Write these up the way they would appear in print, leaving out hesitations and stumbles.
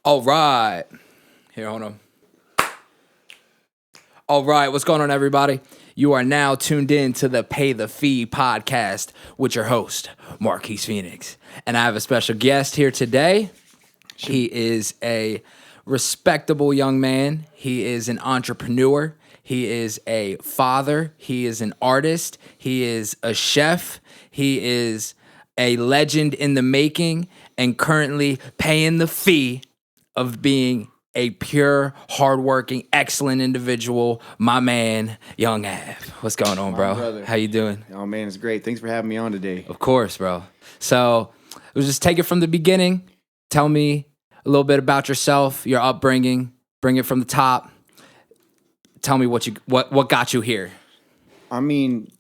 All right. Here, hold on. All right, what's going on, everybody? You are now tuned in to the PHE podcast with your host, Marquise Phoenix. And I have a special guest here today. He is a respectable young man. He is an entrepreneur. He is a father. He is an artist. He is a chef. He is a legend in the making and currently paying the fee of being a pure, hardworking, excellent individual. My man, Young Ave. What's going on, bro? Brother. How you doing? Oh man, it's great. Thanks for having me on today. Of course, bro. So we'll just take it from the beginning. Tell me a little bit about yourself, your upbringing. Bring it from the top. Tell me what got you here. I mean,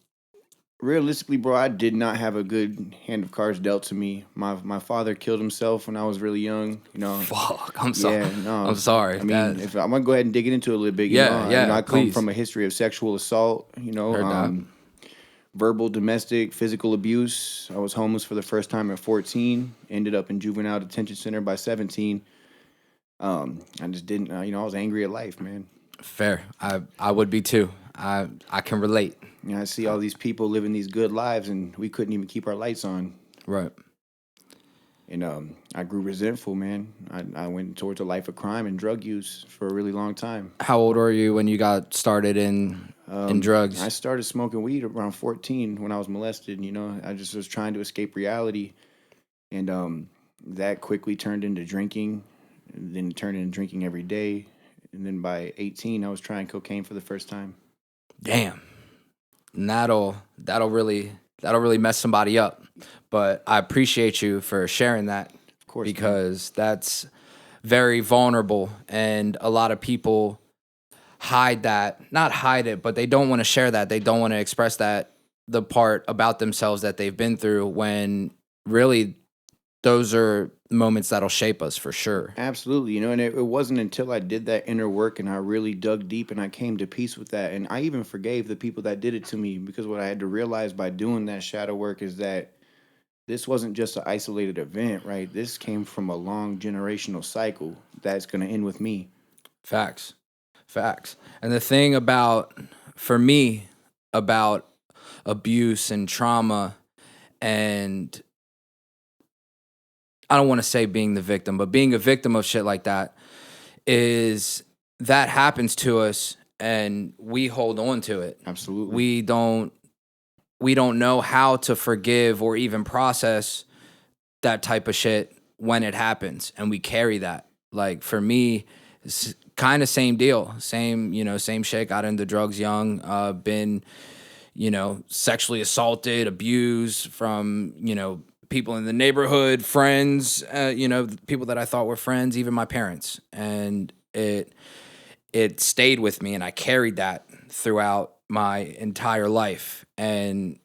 realistically, bro, I did not have a good hand of cards dealt to me. My father killed himself when I was really young. Fuck, I'm sorry. Yeah, no. I'm sorry. I mean, if I'm gonna go ahead and dig into it a little bit. I come please. from a history of sexual assault. Heard that. Verbal, domestic, physical abuse. I was homeless for the first time at 14. Ended up in juvenile detention center by 17. I just didn't. I was angry at life, man. Fair. I would be too. I can relate. I see all these people living these good lives, and we couldn't even keep our lights on. Right. And I grew resentful, man. I went towards a life of crime and drug use for a really long time. How old were you when you got started in drugs? I started smoking weed around 14 when I was molested. I just was trying to escape reality, and that quickly turned into drinking. And then it turned into drinking every day, and then by 18, I was trying cocaine for the first time. Damn. And that'll really mess somebody up. But I appreciate you for sharing that. Of course, because that's very vulnerable, and a lot of people hide that. Not hide it, but they don't want to share that. They don't want to express that, the part about themselves that they've been through, when really those are moments that'll shape us for sure. Absolutely, and it wasn't until I did that inner work and I really dug deep and I came to peace with that, and I even forgave the people that did it to me, because what I had to realize by doing that shadow work is that this wasn't just an isolated event, right? This came from a long generational cycle that's going to end with me. Facts. And the thing for me, about abuse and trauma, and I don't want to say being the victim, but being a victim of shit like that, is that happens to us and we hold on to it. Absolutely. We don't know how to forgive or even process that type of shit when it happens, and we carry that. Like, for me, it's kind of same deal. Same shit. Got into drugs young, been, sexually assaulted, abused from, people in the neighborhood, friends, people that I thought were friends, even my parents. And it stayed with me, and I carried that throughout my entire life. And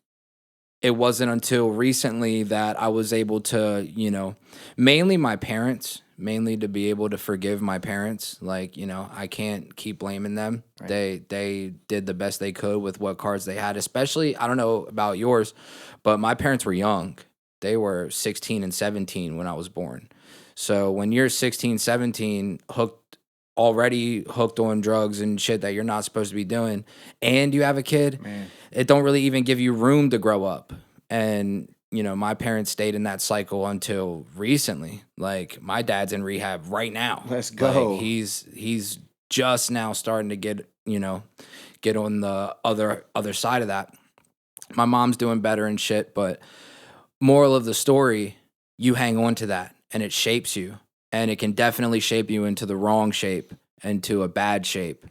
it wasn't until recently that I was able to, mainly my parents, to be able to forgive my parents. Like, I can't keep blaming them. Right. They did the best they could with what cards they had, especially, I don't know about yours, but my parents were young. They were 16 and 17 when I was born. So when you're 16, 17, already hooked on drugs and shit that you're not supposed to be doing, and you have a kid, man, it don't really even give you room to grow up. And, my parents stayed in that cycle until recently. Like, my dad's in rehab right now. Let's go. Like, he's just now starting to get on the other side of that. My mom's doing better and shit, but moral of the story, you hang on to that and it shapes you. And it can definitely shape you into the wrong shape, into a bad shape,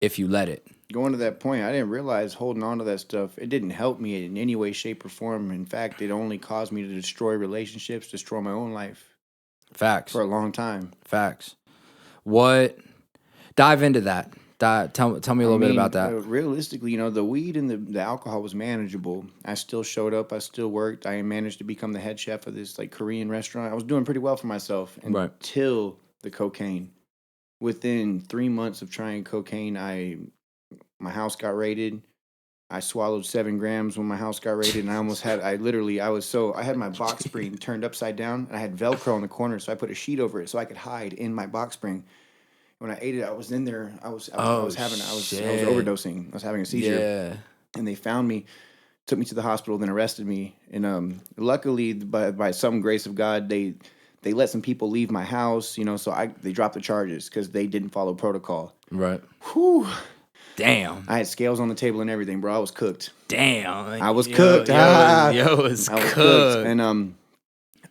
if you let it. Going to that point, I didn't realize holding on to that stuff, it didn't help me in any way, shape, or form. In fact, it only caused me to destroy relationships, destroy my own life. Facts. For a long time. Facts. Dive into that. Tell me a little bit about that. Realistically, the weed and the alcohol was manageable. I still showed up. I still worked. I managed to become the head chef of this Korean restaurant. I was doing pretty well for myself until the cocaine. Within 3 months of trying cocaine, my house got raided. I swallowed 7 grams when my house got raided, and I had my box spring turned upside down, and I had Velcro in the corner, so I put a sheet over it so I could hide in my box spring. When I ate it, I was in there. Oh I was shit. overdosing. I was having a seizure, Yeah. and they found me, took me to the hospital, then arrested me. And luckily, by some grace of God, they let some people leave my house. So they dropped the charges because they didn't follow protocol. Right. Whew. Damn. I had scales on the table and everything, bro. I was cooked. Damn. I was cooked. Yo was I was cooked. cooked.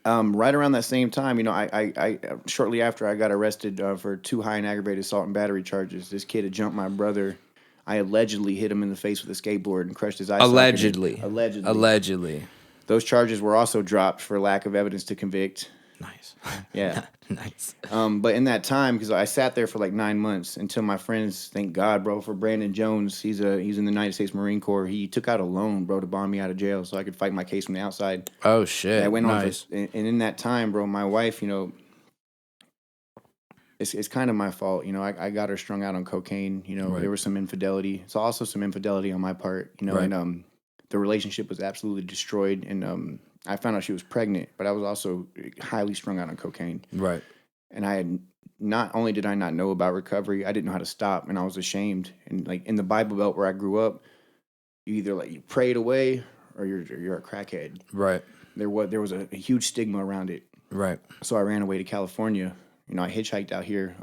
And right around that same time, I shortly after I got arrested for 2 high and aggravated assault and battery charges. This kid had jumped my brother. I allegedly hit him in the face with a skateboard and crushed his eye socket. Allegedly. Those charges were also dropped for lack of evidence to convict. Nice. Yeah. Nice. But in that time, because I sat there for like 9 months until my friends, thank God, bro, for Brandon Jones. He's in the United States Marine Corps. He took out a loan, bro, to bond me out of jail so I could fight my case from the outside. Oh shit. And I went nice. on and in that time, bro, my wife, it's kind of my fault. I got her strung out on cocaine. Right. There was some infidelity. It's also some infidelity on my part. Right. And the relationship was absolutely destroyed. And I found out she was pregnant, but I was also highly strung out on cocaine. Right. And I had not only did I not know about recovery, I didn't know how to stop, and I was ashamed. And like in the Bible Belt where I grew up, you either you pray it away or you're a crackhead. Right. There was a huge stigma around it. Right. So I ran away to California. I hitchhiked out here.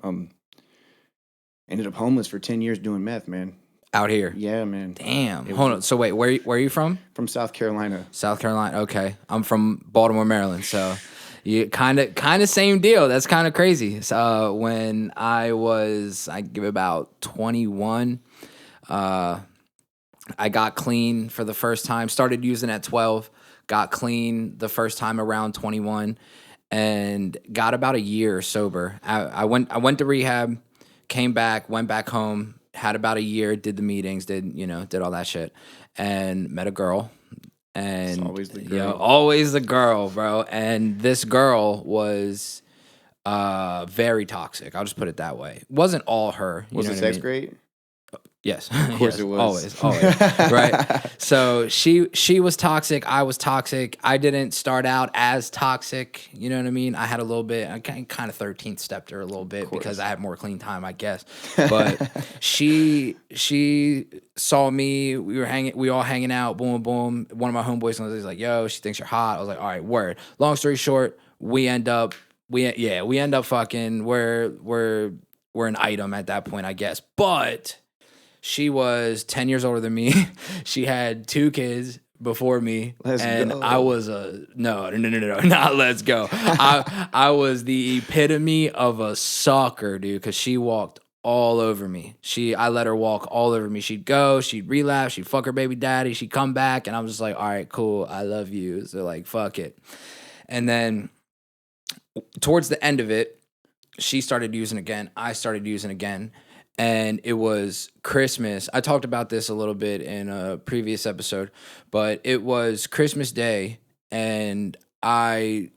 Ended up homeless for 10 years doing meth, man. Out here. Yeah, man. Damn. Hold on. So wait, where are you from? From South Carolina. South Carolina. Okay. I'm from Baltimore, Maryland. So you kind of same deal. That's kind of crazy. So when I give about 21, I got clean for the first time. Started using at 12. Got clean the first time around 21, and got about a year sober. I went to rehab, came back, went back home. Had about a year, did the meetings, did all that shit, and met a girl. And it's always the girl. Always the girl, bro. And this girl was very toxic. I'll just put it that way. It wasn't all her. Was it sex great? Yes. Of course it was. Always. Right. So she was toxic. I was toxic. I didn't start out as toxic. You know what I mean? I had a little bit, I kind of 13th stepped her a little bit because I had more clean time, I guess. But she saw me. We all hanging out. Boom, boom. One of my homeboys was like, yo, she thinks you're hot. I was like, all right, word. Long story short, we end up fucking, we're an item at that point, I guess. But she was 10 years older than me. She had 2 kids before me. Let's go. I was no, not let's go. I was the epitome of a sucker, dude, because she walked all over me. I let her walk all over me. She'd go, she'd relapse, she'd fuck her baby daddy, she'd come back, and I was just like, all right, cool, I love you. So like, fuck it. And then towards the end of it, she started using again. I started using again. And it was Christmas. I talked about this a little bit in a previous episode, but it was Christmas Day, and I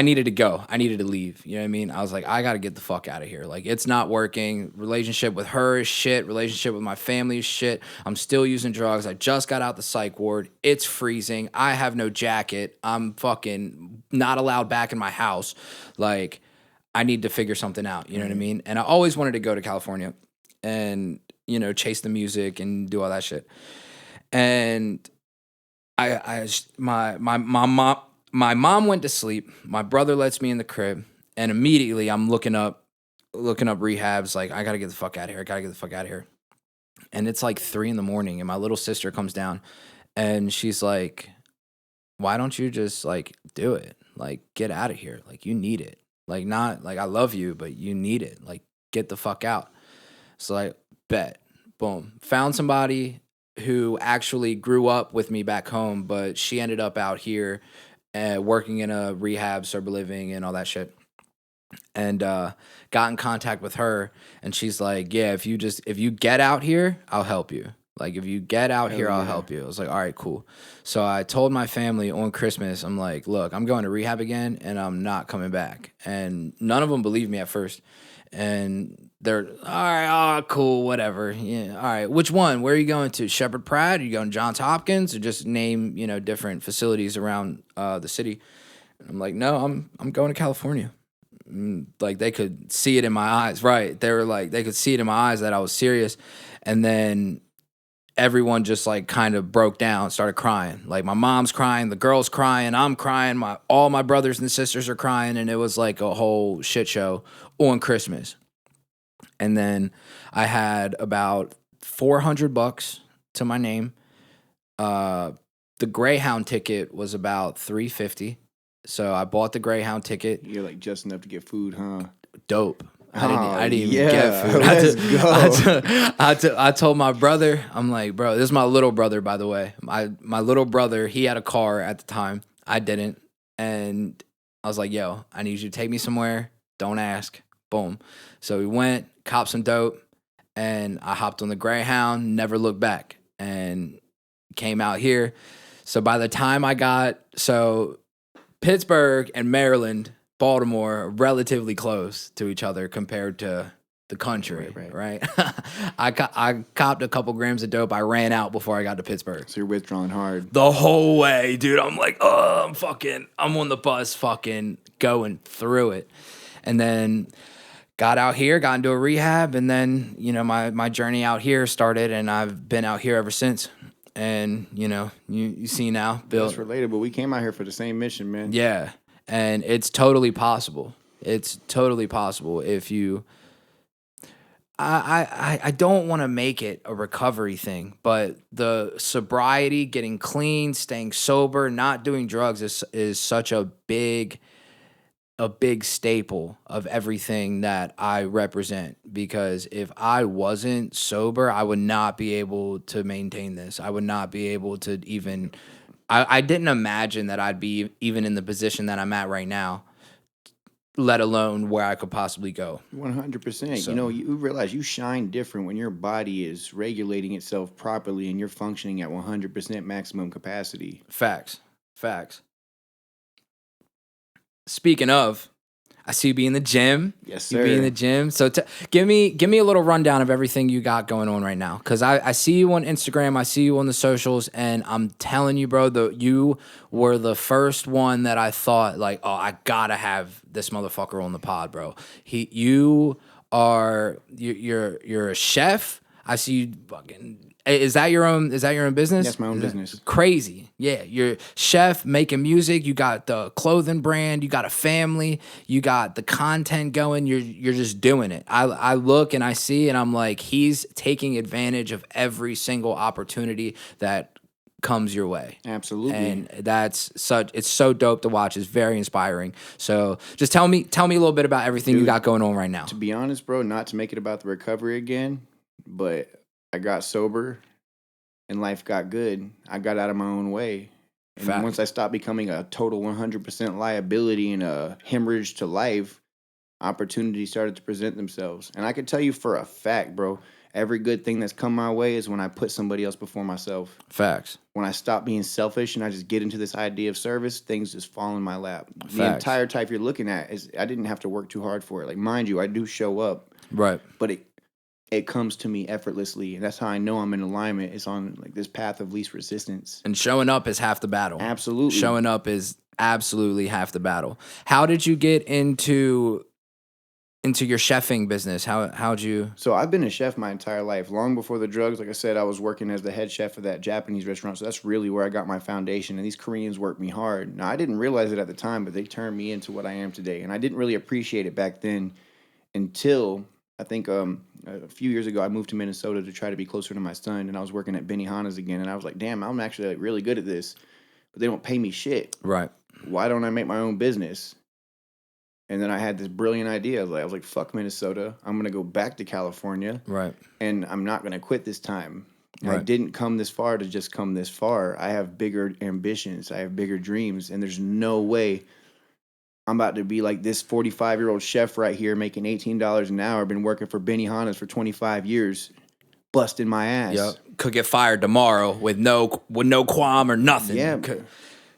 needed to go. I needed to leave. You know what I mean? I was like, I got to get the fuck out of here. Like, it's not working. Relationship with her is shit. Relationship with my family is shit. I'm still using drugs. I just got out the psych ward. It's freezing. I have no jacket. I'm fucking not allowed back in my house. Like, I need to figure something out, you know what I mean? And I always wanted to go to California and, chase the music and do all that shit. And my mom went to sleep. My brother lets me in the crib, and immediately I'm looking up rehabs. Like, I got to get the fuck out of here. And it's like 3 a.m, and my little sister comes down, and she's like, why don't you just like do it? Like, get out of here. Like, you need it. Like, not like I love you, but you need it. Like, get the fuck out. So like, bet. Boom. Found somebody who actually grew up with me back home, but she ended up out here working in a rehab, sober living, and all that shit. And got in contact with her, and she's like, yeah, if you get out here, I'll help you. Like, if you get out here, I'll help you. I was like, all right, cool. So I told my family on Christmas, I'm like, look, I'm going to rehab again, and I'm not coming back. And none of them believed me at first. And they're all right, oh, cool, whatever. Yeah, all right. Which one? Where are you going to? Shepherd Pratt? Are you going to Johns Hopkins? Or just name, different facilities around the city. And I'm like, no, I'm going to California. Like they could see it in my eyes, right? They were like, they could see it in my eyes that I was serious. And then everyone just like kind of broke down, started crying. Like my mom's crying, the girl's crying, I'm crying, all my brothers and sisters are crying, and it was like a whole shit show on Christmas. And then I had about $400 to my name. The Greyhound ticket was about $350. So I bought the Greyhound ticket. You're like just enough to get food, huh? Dope. I didn't yeah, even get food. I told my brother, I'm like, bro, this is my little brother, by the way. My little brother, he had a car at the time. I didn't. And I was like, yo, I need you to take me somewhere. Don't ask. Boom. So we went, copped some dope, and I hopped on the Greyhound, never looked back, and came out here. So by the time Pittsburgh and Maryland, Baltimore are relatively close to each other compared to the country, right? I copped a couple grams of dope. I ran out before I got to Pittsburgh. So you're withdrawing hard. The whole way, dude. I'm like, oh, I'm on the bus fucking going through it. And then got out here, got into a rehab, and then, my journey out here started, and I've been out here ever since. And, you see now, Bill. That's relatable. We came out here for the same mission, man. Yeah. And it's totally possible. It's totally possible if you... I don't want to make it a recovery thing, but the sobriety, getting clean, staying sober, not doing drugs is such a big staple of everything that I represent, because if I wasn't sober, I would not be able to maintain this. I would not be able to even, I didn't imagine that I'd be even in the position that I'm at right now, let alone where I could possibly go. 100%. So, You realize you shine different when your body is regulating itself properly and you're functioning at 100% maximum capacity. Facts. Speaking of, I see you be in the gym. Yes, sir. You be in the gym. So give me a little rundown of everything you got going on right now. Because I see you on Instagram. I see you on the socials. And I'm telling you, bro, you were the first one that I thought, like, oh, I got to have this motherfucker on the pod, bro. You're a chef. I see you fucking... Is that your own business? That's my own business. Crazy. Yeah. You're chef, making music. You got the clothing brand. You got a family. You got the content going. You're just doing it. I look and I see and I'm like, he's taking advantage of every single opportunity that comes your way. Absolutely. And it's so dope to watch. It's very inspiring. So just tell me a little bit about everything you got going on right now. To be honest, bro, not to make it about the recovery again, but I got sober and life got good. I got out of my own way. And once I stopped becoming a total 100% liability and a hemorrhage to life, opportunities started to present themselves. And I can tell you for a fact, bro, every good thing that's come my way is when I put somebody else before myself. Facts. When I stop being selfish and I just get into this idea of service, things just fall in my lap. Facts. The entire type you're looking at is I didn't have to work too hard for it. Like, mind you, I do show up. Right. But it comes to me effortlessly, and that's how I know I'm in alignment. It's on like this path of least resistance. And showing up is half the battle. Absolutely. Showing up is absolutely half the battle. How did you get into your chefing business? How'd you... So I've been a chef my entire life. Long before the drugs, like I said, I was working as the head chef of that Japanese restaurant. So that's really where I got my foundation. And these Koreans worked me hard. Now, I didn't realize it at the time, but they turned me into what I am today. And I didn't really appreciate it back then until... I think a few years ago, I moved to Minnesota to try to be closer to my son, and I was working at Benihana's again, and I was like, damn, I'm actually like really good at this, but they don't pay me shit. Right. Why don't I make my own business? And then I had this brilliant idea. I was like, fuck Minnesota. I'm going to go back to California. Right. And I'm not going to quit this time. Right. I didn't come this far to just come this far. I have bigger ambitions. I have bigger dreams, and there's no way I'm about to be like this 45-year-old chef right here making $18 an hour, been working for Benihana's for 25 years, busting my ass. Yep. Could get fired tomorrow with no qualm or nothing. Yeah.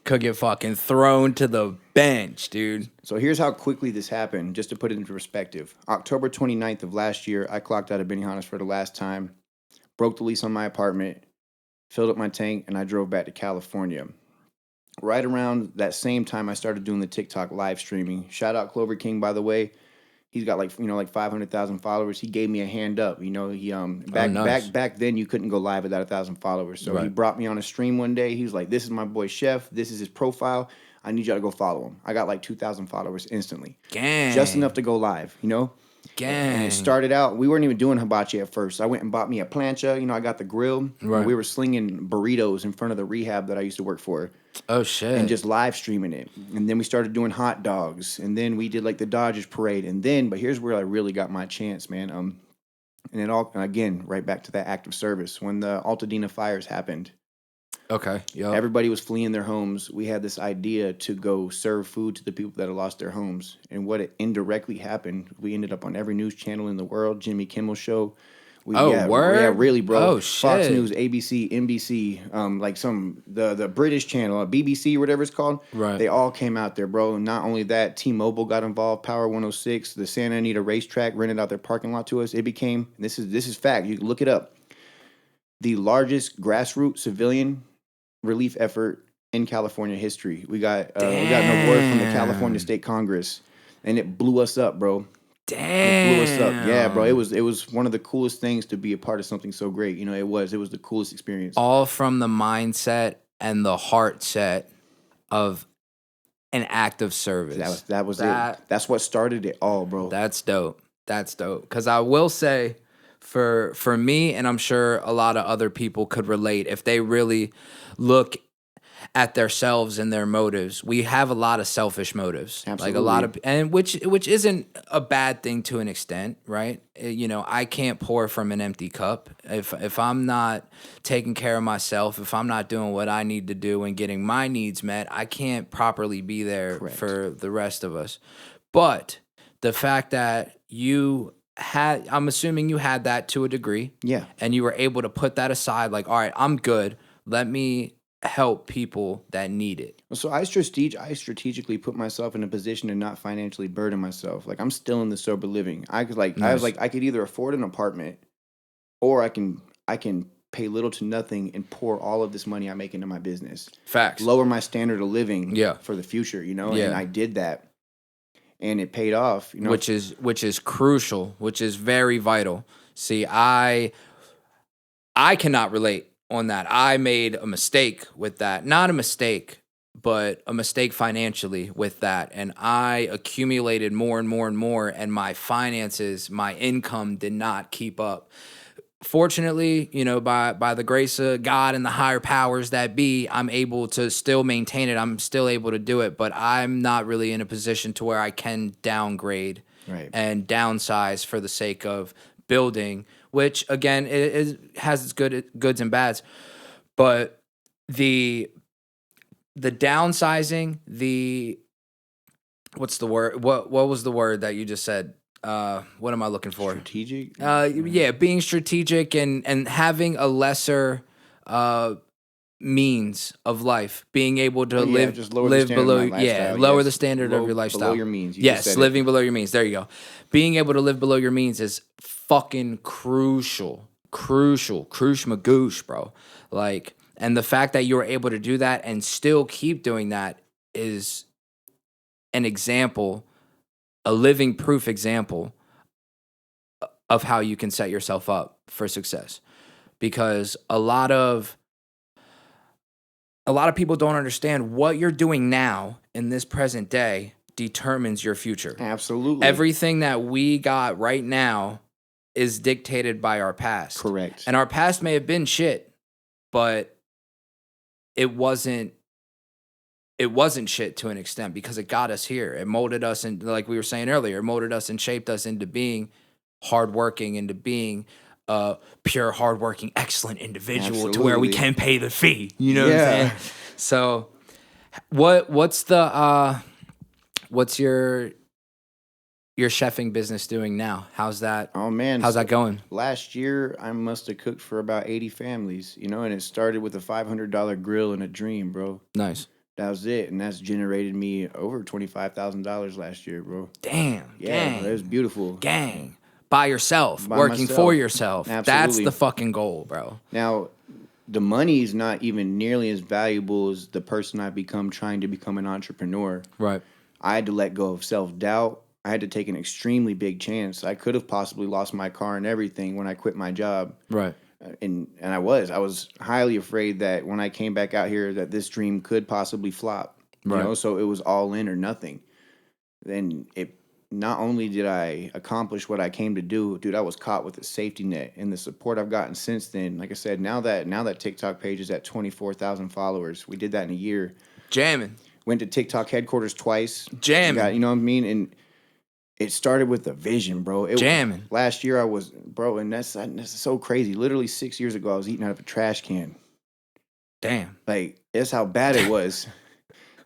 could get fucking thrown to the bench, dude. So here's how quickly this happened, just to put it into perspective. October 29th of last year, I clocked out of Benihana's for the last time, broke the lease on my apartment, filled up my tank, and I drove back to California. Right around that same time, I started doing the TikTok live streaming. Shout out Clover King, by the way. He's got like 500,000 followers. He gave me a hand up. He nice. back then you couldn't go live without 1,000 followers. So he brought me on a stream one day. He was like, "This is my boy Chef. This is his profile. I need y'all to go follow him." I got like 2,000 followers instantly, Gang. just enough to go live. Gang. And it started out, we weren't even doing hibachi at first. I went and bought me a plancha. I got the grill. Right. We were slinging burritos in front of the rehab that I used to work for. Oh, shit. And just live streaming it. And then we started doing hot dogs. And then we did like the Dodgers parade. And then, but here's where I really got my chance, man. And it all, again, right back to that act of service. When the Altadena fires happened, okay, yep. Everybody was fleeing their homes. We had this idea to go serve food to the people that had lost their homes. And what it indirectly happened, we ended up on every news channel in the world, Jimmy Kimmel Show. Word? Yeah, really, bro. Oh, shit. Fox News, ABC, NBC, like the British channel, BBC, whatever it's called. Right. They all came out there, bro. Not only that, T-Mobile got involved, Power 106, the Santa Anita racetrack rented out their parking lot to us. It became, this is fact, you can look it up, the largest grassroots civilian relief effort in California history. We got an award from the California State Congress, and it blew us up, bro. Damn. It blew us up. Yeah, bro. It was one of the coolest things to be a part of something so great. It was the coolest experience. All from the mindset and the heart set of an act of service. That was it. That's what started it all, bro. That's dope. That's dope. Because I will say, for me, and I'm sure a lot of other people could relate, if they really look at themselves and their motives, we have a lot of selfish motives. Absolutely. Like a lot of, and which isn't a bad thing to an extent, right? I can't pour from an empty cup. If I'm not taking care of myself, if I'm not doing what I need to do and getting my needs met, I can't properly be there Correct. for the rest of us. But the fact that I'm assuming you had that to a degree. Yeah. And you were able to put that aside, like, all right, I'm good. Let me help people that need it. So I strategically put myself in a position to not financially burden myself. Like, I'm still in the sober living. I was like, I could either afford an apartment, or I can pay little to nothing and pour all of this money I make into my business. Facts. Lower my standard of living. Yeah. For the future, Yeah. And I did that, and it paid off. Which is crucial. Which is very vital. See, I cannot relate on that. I made a mistake with that. Not a mistake, but a mistake financially with that. And I accumulated more and more and more, and my finances, my income did not keep up. Fortunately, by the grace of God and the higher powers that be, I'm able to still maintain it. I'm still able to do it, but I'm not really in a position to where I can downgrade and downsize for the sake of building, which again has its goods and bads. But the downsizing, what's the word? What was the word that you just said? What am I looking for? Strategic? Yeah, being strategic and having a lesser means of life, being able to live below, lower the standard of your lifestyle. Below your means. Yes, living below your means. There you go. Being able to live below your means is fucking crucial, magoosh, bro. Like, and the fact that you're able to do that and still keep doing that is an example, a living proof example of how you can set yourself up for success. Because a lot of people don't understand what you're doing now in this present day determines your future. Absolutely. Everything that we got right now is dictated by our past. Correct. And our past may have been shit, but it wasn't shit to an extent because it got us here. It molded us, and like we were saying earlier, it molded us and shaped us into being hardworking, into being a pure, hardworking, excellent individual. Absolutely. To where we can pay the fee. You know what I'm saying? So what's your chefing business doing now? How's that? Oh man, how's that going? Last year I must have cooked for about 80 families, and it started with a $500 grill and a dream, bro. Nice. That was it, and that's generated me over $25,000 last year, bro. Damn, Yeah, it was beautiful. gang. By yourself, By working for myself. yourself. That's Absolutely. the fucking goal, bro. Now, the money is not even nearly as valuable as the person I've become trying to become an entrepreneur. Right. I had to let go of self-doubt. I had to take an extremely big chance. I could have possibly lost my car and everything when I quit my job. Right. And I was highly afraid that when I came back out here that this dream could possibly flop. You Right. know, so it was all in or nothing. Then it not only did I accomplish what I came to do, dude, I was caught with a safety net, and the support I've gotten since then. Like I said, now that TikTok page is at 24,000 followers. We did that in a year. Jamming. Went to TikTok headquarters twice. Jamming. You know what I mean? And it started with a vision, bro. Jamming. Last year I was, bro, and that's so crazy. Literally 6 years ago, I was eating out of a trash can. Damn. Like, that's how bad it was.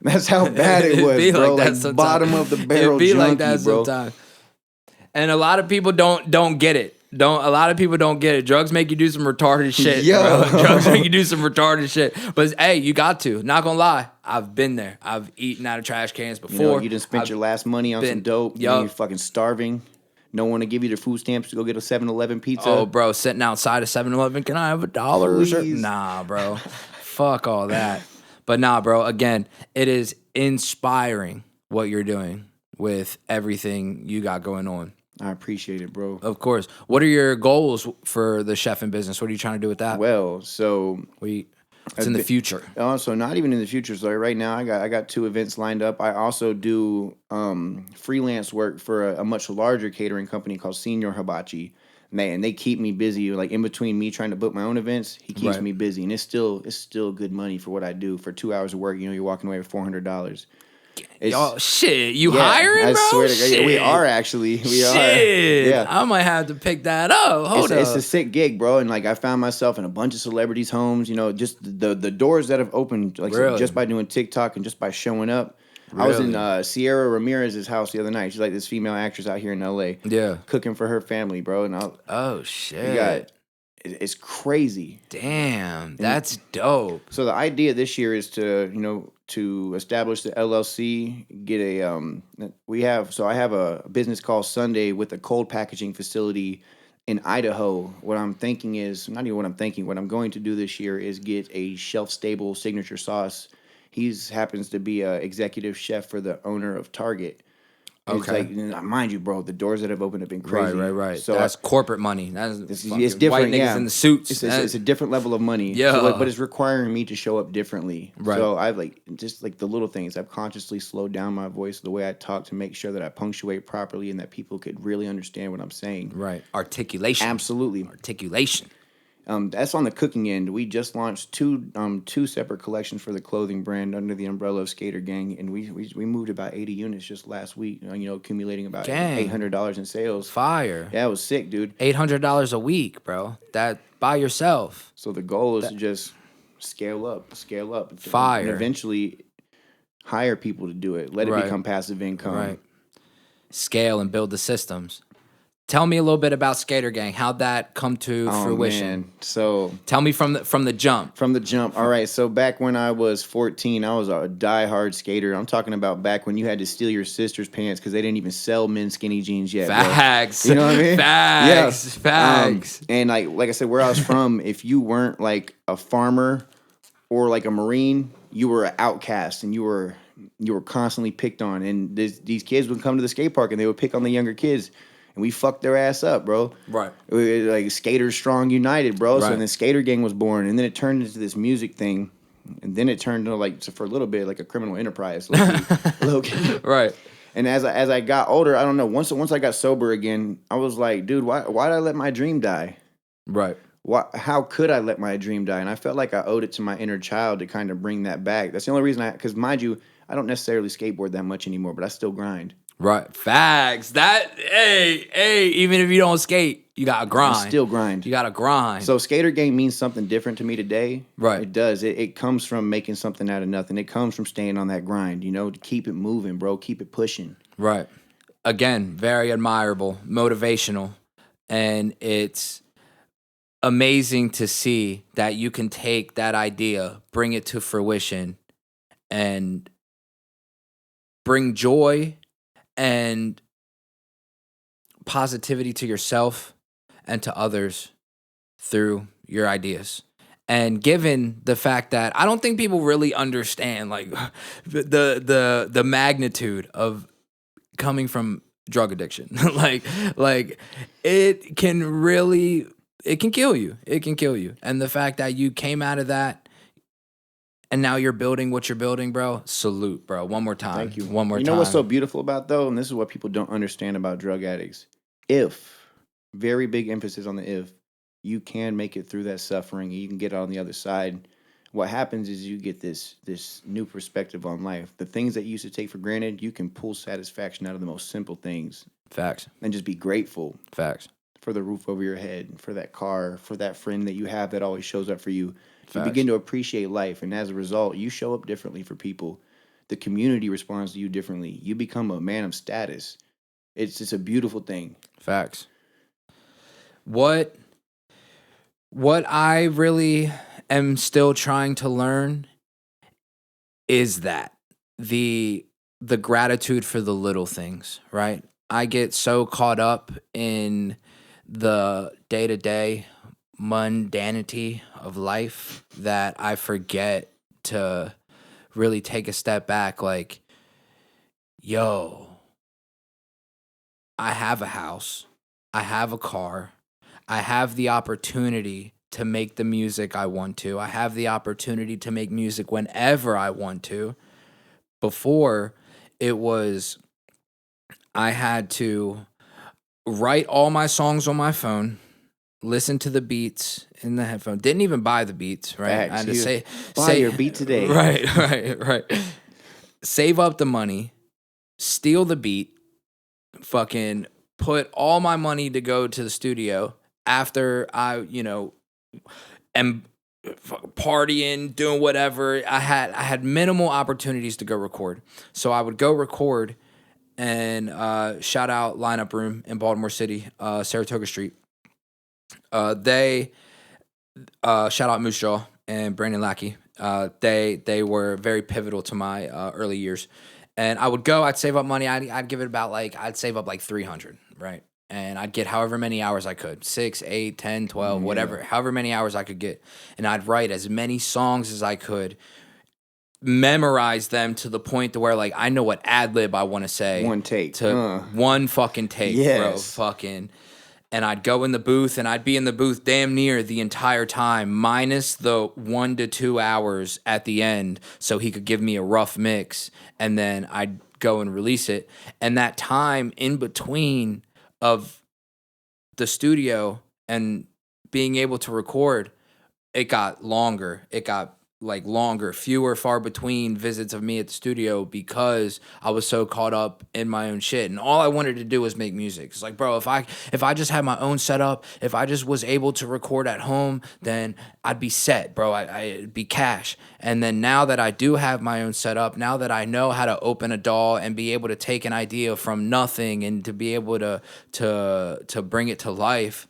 That's how bad it was, bro. Like bottom of the barrel be junkie, like that bro. sometimes. And a lot of people don't get it. A lot of people don't get it. Drugs make you do some retarded shit, Yo. bro. Drugs make you do some retarded shit. But hey, you got to. Not gonna lie, I've been there. I've eaten out of trash cans before. You know, you done spent your last money on some dope. Yup. You're fucking starving. No one to give you the food stamps to go get a 7-Eleven pizza. Oh, bro, sitting outside of 7-Eleven, can I have $1? Please. Nah, bro. Fuck all that. But nah, bro, again, it is inspiring what you're doing with everything you got going on. I appreciate it, bro. Of course. What are your goals for the chef and business? What are you trying to do with that? Well, so It's in the future. Also, not even in the future. So right now, I got 2 events lined up. I also do freelance work for a much larger catering company called Senior Hibachi. And they keep me busy. Like in between me trying to book my own events, he keeps Right. me busy, and it's still good money for what I do. For 2 hours of work, you know, you're walking away with $400. Y'all, shit, you hiring, I bro? swear to God, Shit. we are actually. We are. Shit. Yeah. I might have to pick that up. Hold up. It's a sick gig, bro. And like I found myself in a bunch of celebrities' homes. You know, just the doors that have opened, like Really? just by doing TikTok and just by showing up. I was in Really? Sierra Ramirez's house the other night. She's like this female actress out here in LA. Yeah. Cooking for her family, bro. And Oh, shit. we got it's crazy. Damn, that's dope. So the idea this year is to establish the LLC, get a I have a business called Sunday with a cold packaging facility in Idaho. What I'm thinking is not even what I'm thinking. What I'm going to do this year is get a shelf stable signature sauce. He's happens to be a executive chef for the owner of Target. It's Okay. like, mind you, bro, the doors that have opened have been crazy. Right. So that's corporate money. That's it's fucking different, white niggas yeah. in the suits. It's a different level of money. Yeah. So, but it's requiring me to show up differently. Right. So I've just the little things. I've consciously slowed down my voice, the way I talk, to make sure that I punctuate properly and that people could really understand what I'm saying. Right. Articulation. Absolutely. Articulation. That's on the cooking end. We just launched two separate collections for the clothing brand under the umbrella of Skater Gang, and we moved about 80 units just last week. Accumulating about Gang. $800 in sales. Fire. Yeah, it was sick, dude. $800 a week, bro. That by yourself. So the goal is to just scale up, Fire. and eventually hire people to do it. Let it Right. become passive income. Right. Scale and build the systems. Tell me a little bit about Skater Gang. How'd that come to fruition? Man. So Tell me from the jump. from the jump. All right. So back when I was 14, I was a diehard skater. I'm talking about back when you had to steal your sister's pants because they didn't even sell men's skinny jeans yet. Bro. Facts. You know what I mean? Facts. Yeah. Facts. And like I said, where I was from, if you weren't like a farmer or like a Marine, you were an outcast and you were constantly picked on. And these kids would come to the skate park and they would pick on the younger kids. And we fucked their ass up, bro. Right. Like Skaters Strong United, bro. Right. So then Skater Gang was born, and then it turned into this music thing, and then it turned into for a little bit like a criminal enterprise, low-key. Right. And as I got older, I don't know. Once I got sober again, I was like, dude, why did I let my dream die? Right. How could I let my dream die? And I felt like I owed it to my inner child to kind of bring that back. That's the only reason because mind you, I don't necessarily skateboard that much anymore, but I still grind. Right. Facts. Hey, even if you don't skate, you gotta grind. I still grind. You gotta grind. So Skater Gang means something different to me today. Right. It does. It comes from making something out of nothing. It comes from staying on that grind, to keep it moving, bro. Keep it pushing. Right. Again, very admirable, motivational, and it's amazing to see that you can take that idea, bring it to fruition, and bring joy and positivity to yourself and to others through your ideas. And given the fact that I don't think people really understand like the magnitude of coming from drug addiction. like it can really, it can kill you. It can kill you. And the fact that you came out of that and now you're building what you're building, bro. Salute, bro. One more time. Thank you. One more You time. know what's so beautiful about though, and this is what people don't understand about drug addicts. If, very big emphasis on the if, you can make it through that suffering, and you can get on the other side. What happens is you get this new perspective on life. The things that you used to take for granted, you can pull satisfaction out of the most simple things. Facts. And just be grateful. Facts. For the roof over your head, for that car, for that friend that you have that always shows up for you. Facts. You begin to appreciate life, and as a result, you show up differently for people. The community responds to you differently. You become a man of status. It's just a beautiful thing. Facts. What I really am still trying to learn is that the gratitude for the little things, right? I get so caught up in the day-to-day mundanity of life that I forget to really take a step back. Like, yo, I have a house, I have a car, I have the opportunity to make the music I want to. I have the opportunity to make music whenever I want to. Before, it was I had to write all my songs on my phone, listen to the beats in the headphone. Didn't even buy the beats, right? Facts. I had to buy your beat today. Right. Save up the money, steal the beat, fucking put all my money to go to the studio after I, am partying, doing whatever. I had minimal opportunities to go record. So I would go record and shout out Lineup Room in Baltimore City, Saratoga Street. They shout out Moose Jaw and Brandon Lackey. They were very pivotal to my early years. And I would go, I'd save up money. I'd give it about I'd save up like 300, right? And I'd get however many hours I could, 6, 8, 10, 12, whatever, however many hours I could get. And I'd write as many songs as I could, memorize them to the point to where I know what ad lib I want to say. One take. One fucking take, bro. Fucking. And I'd go in the booth, and I'd be in the booth damn near the entire time, minus the 1 to 2 hours at the end, so he could give me a rough mix, and then I'd go and release it. And that time in between of the studio and being able to record, it got longer. It got longer, fewer, far between visits of me at the studio because I was so caught up in my own shit. And all I wanted to do was make music. It's like, bro, if I just had my own setup, if I just was able to record at home, then I'd be set, bro. It'd be cash. And then now that I do have my own setup, now that I know how to open a DAW and be able to take an idea from nothing and to be able to bring it to life,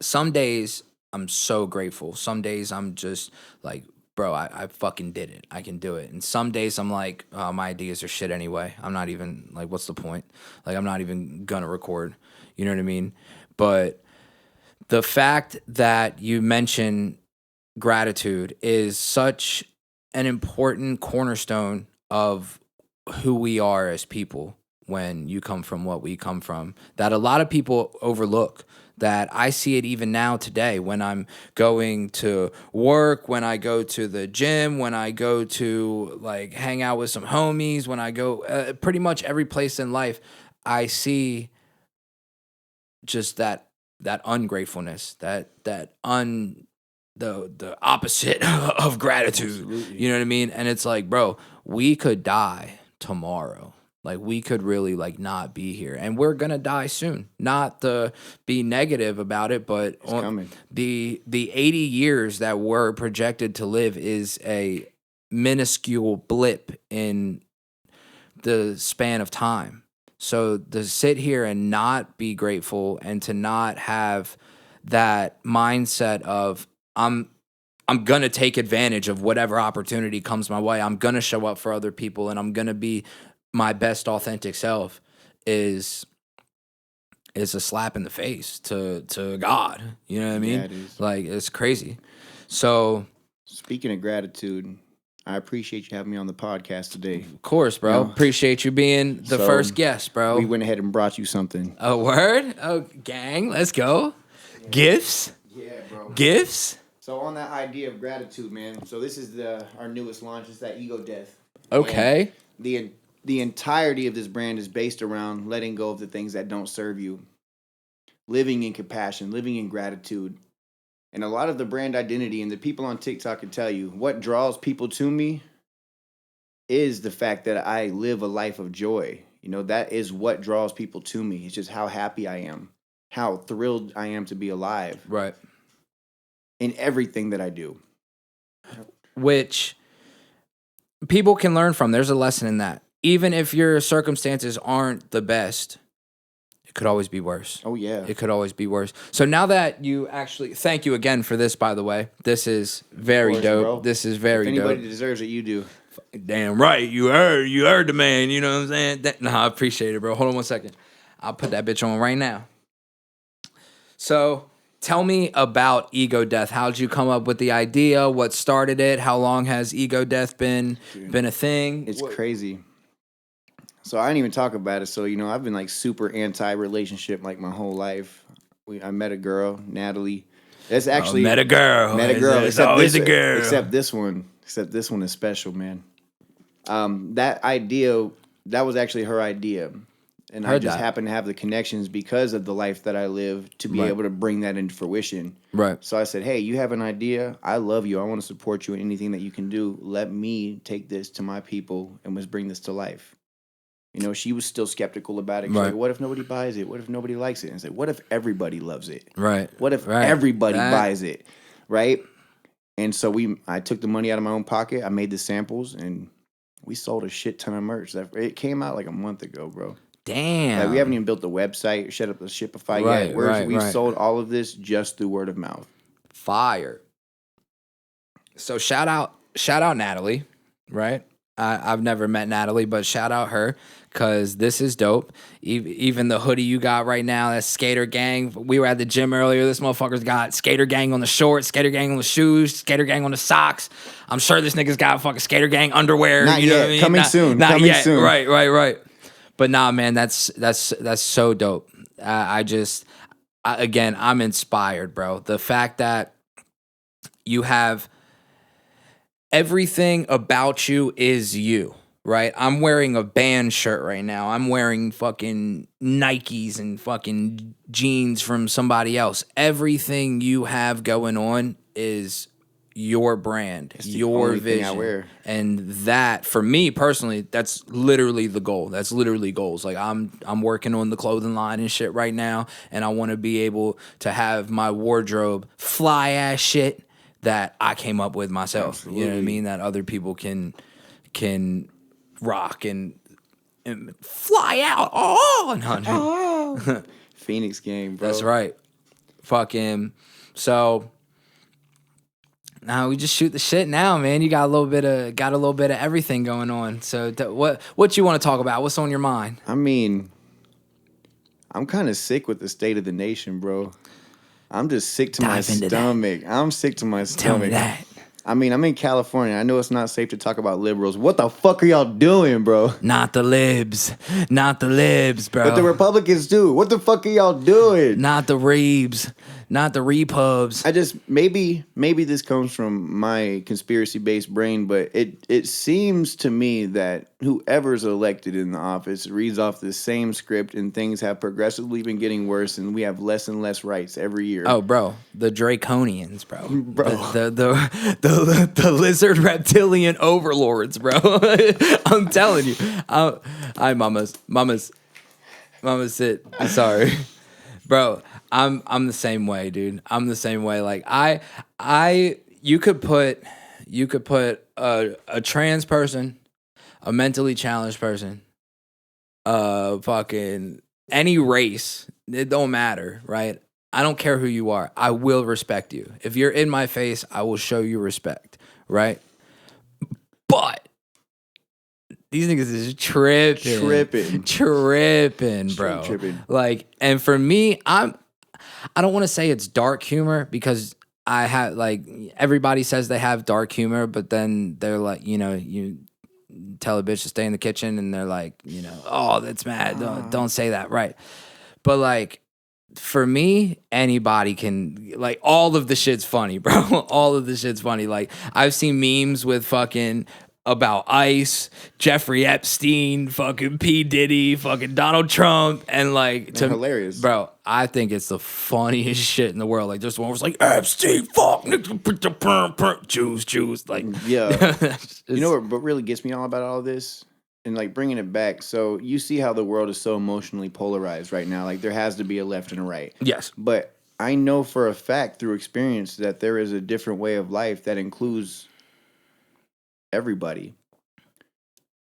some days I'm so grateful. Some days I'm just like, bro, I fucking did it. I can do it. And some days I'm like, oh, my ideas are shit anyway. I'm not even, what's the point? I'm not even gonna record. You know what I mean? But the fact that you mention gratitude is such an important cornerstone of who we are as people when you come from what we come from, that a lot of people overlook. That I see it even now today when I'm going to work, when I go to the gym, when I go to hang out with some homies, when I go pretty much every place in life, I see just that ungratefulness, the opposite of gratitude. Absolutely. You know what I mean? And it's like, bro, we could die tomorrow. We could really not be here, and we're gonna die soon. Not to be negative about it, but it's coming. The 80 years that we're projected to live is a minuscule blip in the span of time. So to sit here and not be grateful and to not have that mindset of I'm I'm going to take advantage of whatever opportunity comes my way. I'm going to show up for other people, and I'm going to be my best authentic self is a slap in the face to God. You know what I mean? Yeah, it is. Like, it's crazy. So, speaking of gratitude, I appreciate you having me on the podcast today. of course, bro. Appreciate you being the first guest, bro. We went ahead and brought you something. A word? Oh, gang, let's go. Yeah. Gifts? Yeah, bro. Gifts? So on that idea of gratitude, man. So this is our newest launch. It's that Ego Death. Okay. And the entirety of this brand is based around letting go of the things that don't serve you, living in compassion, living in gratitude. And a lot of the brand identity and the people on TikTok can tell you what draws people to me is the fact that I live a life of joy. You know, that is what draws people to me. It's just how happy I am, how thrilled I am to be alive. Right. In everything that I do. Which people can learn from. There's a lesson in that. Even if your circumstances aren't the best, it could always be worse. Oh, yeah. It could always be worse. So now that you actually, thank you again for this, by the way. This is very dope. Bro. This is very dope. If anybody deserves it, you do. Damn right. You heard the man. You know what I'm saying? I appreciate it, bro. Hold on 1 second. I'll put that bitch on right now. So tell me about Ego Death. How did you come up with the idea? What started it? How long has Ego Death been a thing? It's crazy. So I didn't even talk about it. So, you know, I've been like super anti-relationship like my whole life. I met a girl, Natalie. That's actually met a girl. Except this one is special, man. That idea, that was actually her idea. And I just happened to have the connections because of the life that I live to be able to bring that into fruition. Right. So I said, hey, you have an idea. I love you. I want to support you in anything that you can do. Let me take this to my people and let's bring this to life. You know, she was still skeptical about it. Like, what if nobody buys it? What if nobody likes it? And I said, what if everybody loves it? Right. What if everybody buys it? Right. And so I took the money out of my own pocket. I made the samples and we sold a shit ton of merch. It came out like a month ago, bro. Damn. Like, we haven't even built the website, set up the Shopify yet. We've sold all of this just through word of mouth. Fire. So shout out Natalie, right? I've never met Natalie, but shout out her because this is dope. Even the hoodie you got right now, that's Skater Gang. We were at the gym earlier. This motherfucker's got Skater Gang on the shorts, Skater Gang on the shoes, Skater Gang on the socks. I'm sure this nigga's got fucking Skater Gang underwear. Not you know yet. what I mean? Coming soon. Not Coming yet. soon. Right. But nah, man, that's so dope. Again, I'm inspired, bro. The fact that you have everything about you is you, right? I'm wearing a band shirt right now. I'm wearing fucking Nikes and fucking jeans from somebody else. Everything you have going on is your brand, your vision. I wear. And that, for me personally, that's literally the goal. That's literally goals. Like I'm working on the clothing line and shit right now, and I want to be able to have my wardrobe fly ass shit that I came up with myself. Absolutely. You know what I mean? That other people can rock and fly out. Oh. Phoenix game, bro. That's right. Fucking so. Now we just shoot the shit now, man. You got a little bit of everything going on. So what you want to talk about? What's on your mind? I mean, I'm kind of sick with the state of the nation, bro. I'm just sick to my stomach. I'm sick to my stomach. Tell me that. I mean, I'm in California. I know it's not safe to talk about liberals. What the fuck are y'all doing, bro? Not the libs, bro. But the Republicans do. What the fuck are y'all doing? Not the Reebs, not the Repubs. I just maybe this comes from my conspiracy-based brain, but it seems to me that whoever's elected in the office reads off the same script, and things have progressively been getting worse, and we have less and less rights every year. Oh, bro, the Draconians, bro. The lizard reptilian overlords, bro. I'm telling you. Mama's it. Sorry, bro. I'm the same way, dude. I'm the same way. Like you could put a trans person, a mentally challenged person, fucking any race. It don't matter, right? I don't care who you are. I will respect you. If you're in my face, I will show you respect, right? But these niggas is tripping, bro. Tripping. Like, and for me, I don't want to say it's dark humor because I have like everybody says they have dark humor, but then they're like, you tell a bitch to stay in the kitchen, and they're like, oh, that's mad. Don't say that, right? But like, for me, anybody can, like, all of the shit's funny, bro. All of the shit's funny. Like, I've seen memes with fucking about ICE, Jeffrey Epstein, fucking P. Diddy, fucking Donald Trump, and like, hilarious, bro. I think it's the funniest shit in the world. Like, there's one where it's like Epstein, fuck, Jews, like, yeah. You know what really gets me all about all this? And like bringing it back, so you see how the world is so emotionally polarized right now. Like there has to be a left and a right. Yes. But I know for a fact through experience that there is a different way of life that includes everybody.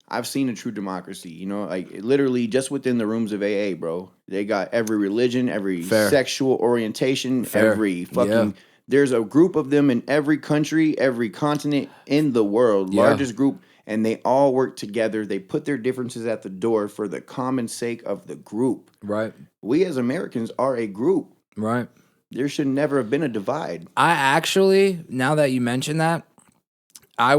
I've seen a true democracy, like literally just within the rooms of AA, bro. They got every religion, every sexual orientation, every fucking. Yeah. There's a group of them in every country, every continent in the world, largest group, and they all work together. They put their differences at the door for the common sake of the group. Right. We as Americans are a group. Right. There should never have been a divide. I actually, now that you mention that, I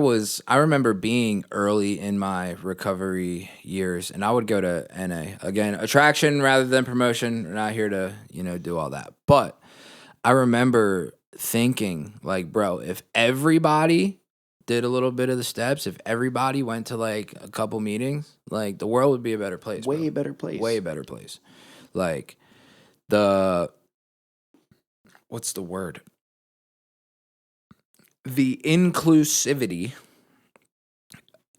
remember being early in my recovery years, and I would go to NA. Again, attraction rather than promotion. We're not here to, do all that. But I remember thinking, like, bro, if everybody did a little bit of the steps, if everybody went to, like, a couple meetings, like, the world would be a better place. Way better place. Way better place. Like, what's the word? The inclusivity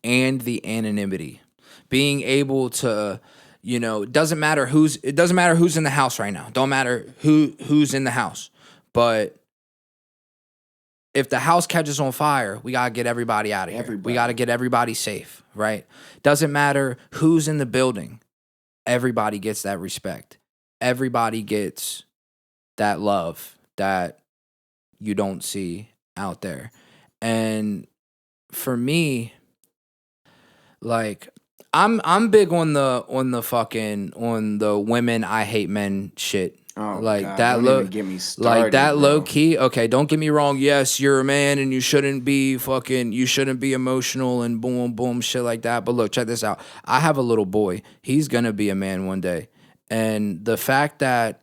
and the anonymity, being able to, it doesn't matter who's in the house right now. Don't matter who's in the house. But if the house catches on fire, we got to get everybody out of here. We got to get everybody safe, right? Doesn't matter who's in the building. Everybody gets that respect. Everybody gets that love that you don't see out there. And for me, like, I'm big on the women I hate men shit. Oh, like God, that don't even get me started, like that bro. low key. Okay, don't get me wrong. Yes, you're a man and you shouldn't be emotional and boom boom shit like that. But look, check this out. I have a little boy. He's gonna be a man one day. And the fact that,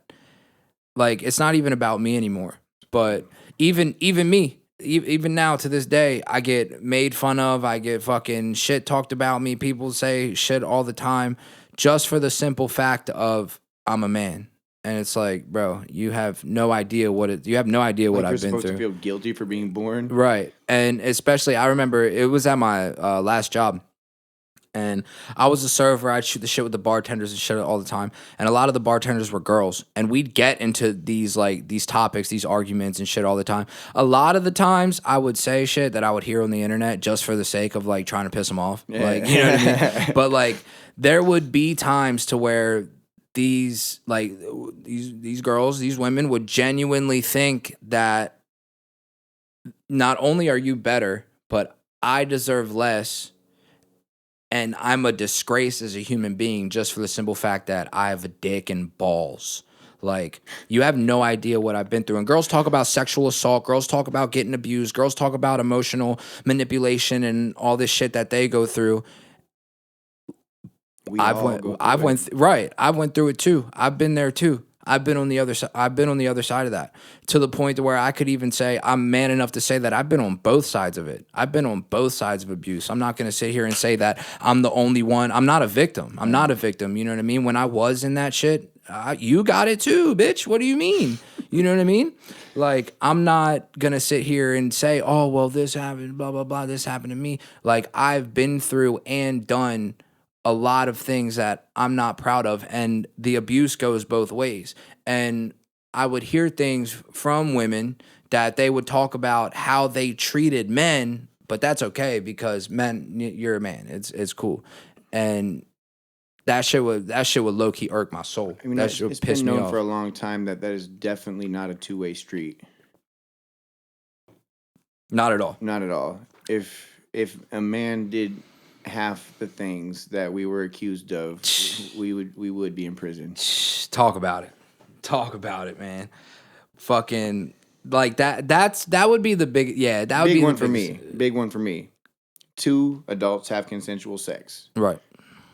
like, it's not even about me anymore. But even me, even now to this day, I get made fun of. I get fucking shit talked about me. People say shit all the time just for the simple fact of I'm a man. And it's like, bro, you have no idea what I've been through. You're supposed to feel guilty for being born. Right. And especially, I remember it was at my last job. And I was a server. I'd shoot the shit with the bartenders and shit all the time. And a lot of the bartenders were girls. And we'd get into these topics, these arguments and shit all the time. A lot of the times I would say shit that I would hear on the internet just for the sake of, like, trying to piss them off. Yeah. Like, you know what I mean? But, like, there would be times to where these girls, these women would genuinely think that not only are you better, but I deserve less. And I'm a disgrace as a human being just for the simple fact that I have a dick and balls. Like, you have no idea what I've been through. And girls talk about sexual assault. Girls talk about getting abused. Girls talk about emotional manipulation and all this shit that they go through. I've went through it too. I've been there too. I've been on the other side. I've been on the other side of that, to the point to where I could even say I'm man enough to say that I've been on both sides of it. I've been on both sides of abuse. I'm not going to sit here and say that I'm the only one. I'm not a victim. I'm not a victim. You know what I mean? When I was in that shit, you got it too, bitch. What do you mean? You know what I mean? Like, I'm not going to sit here and say, oh, well, this happened, blah, blah, blah. This happened to me. Like, I've been through and done a lot of things that I'm not proud of, and the abuse goes both ways. And I would hear things from women that they would talk about how they treated men, but that's okay because men, you're a man. It's cool. And that shit would low key irk my soul. I mean, That shit would it's piss been me known off. for a long time that is definitely not a two-way street. Not at all. Not at all. If a man did half the things that we were accused of, we would be in prison. Talk about it, man. Fucking like that. That would be the big. Yeah, that would Big be one the for biggest, me. Big one for me. 2 adults have consensual sex. Right.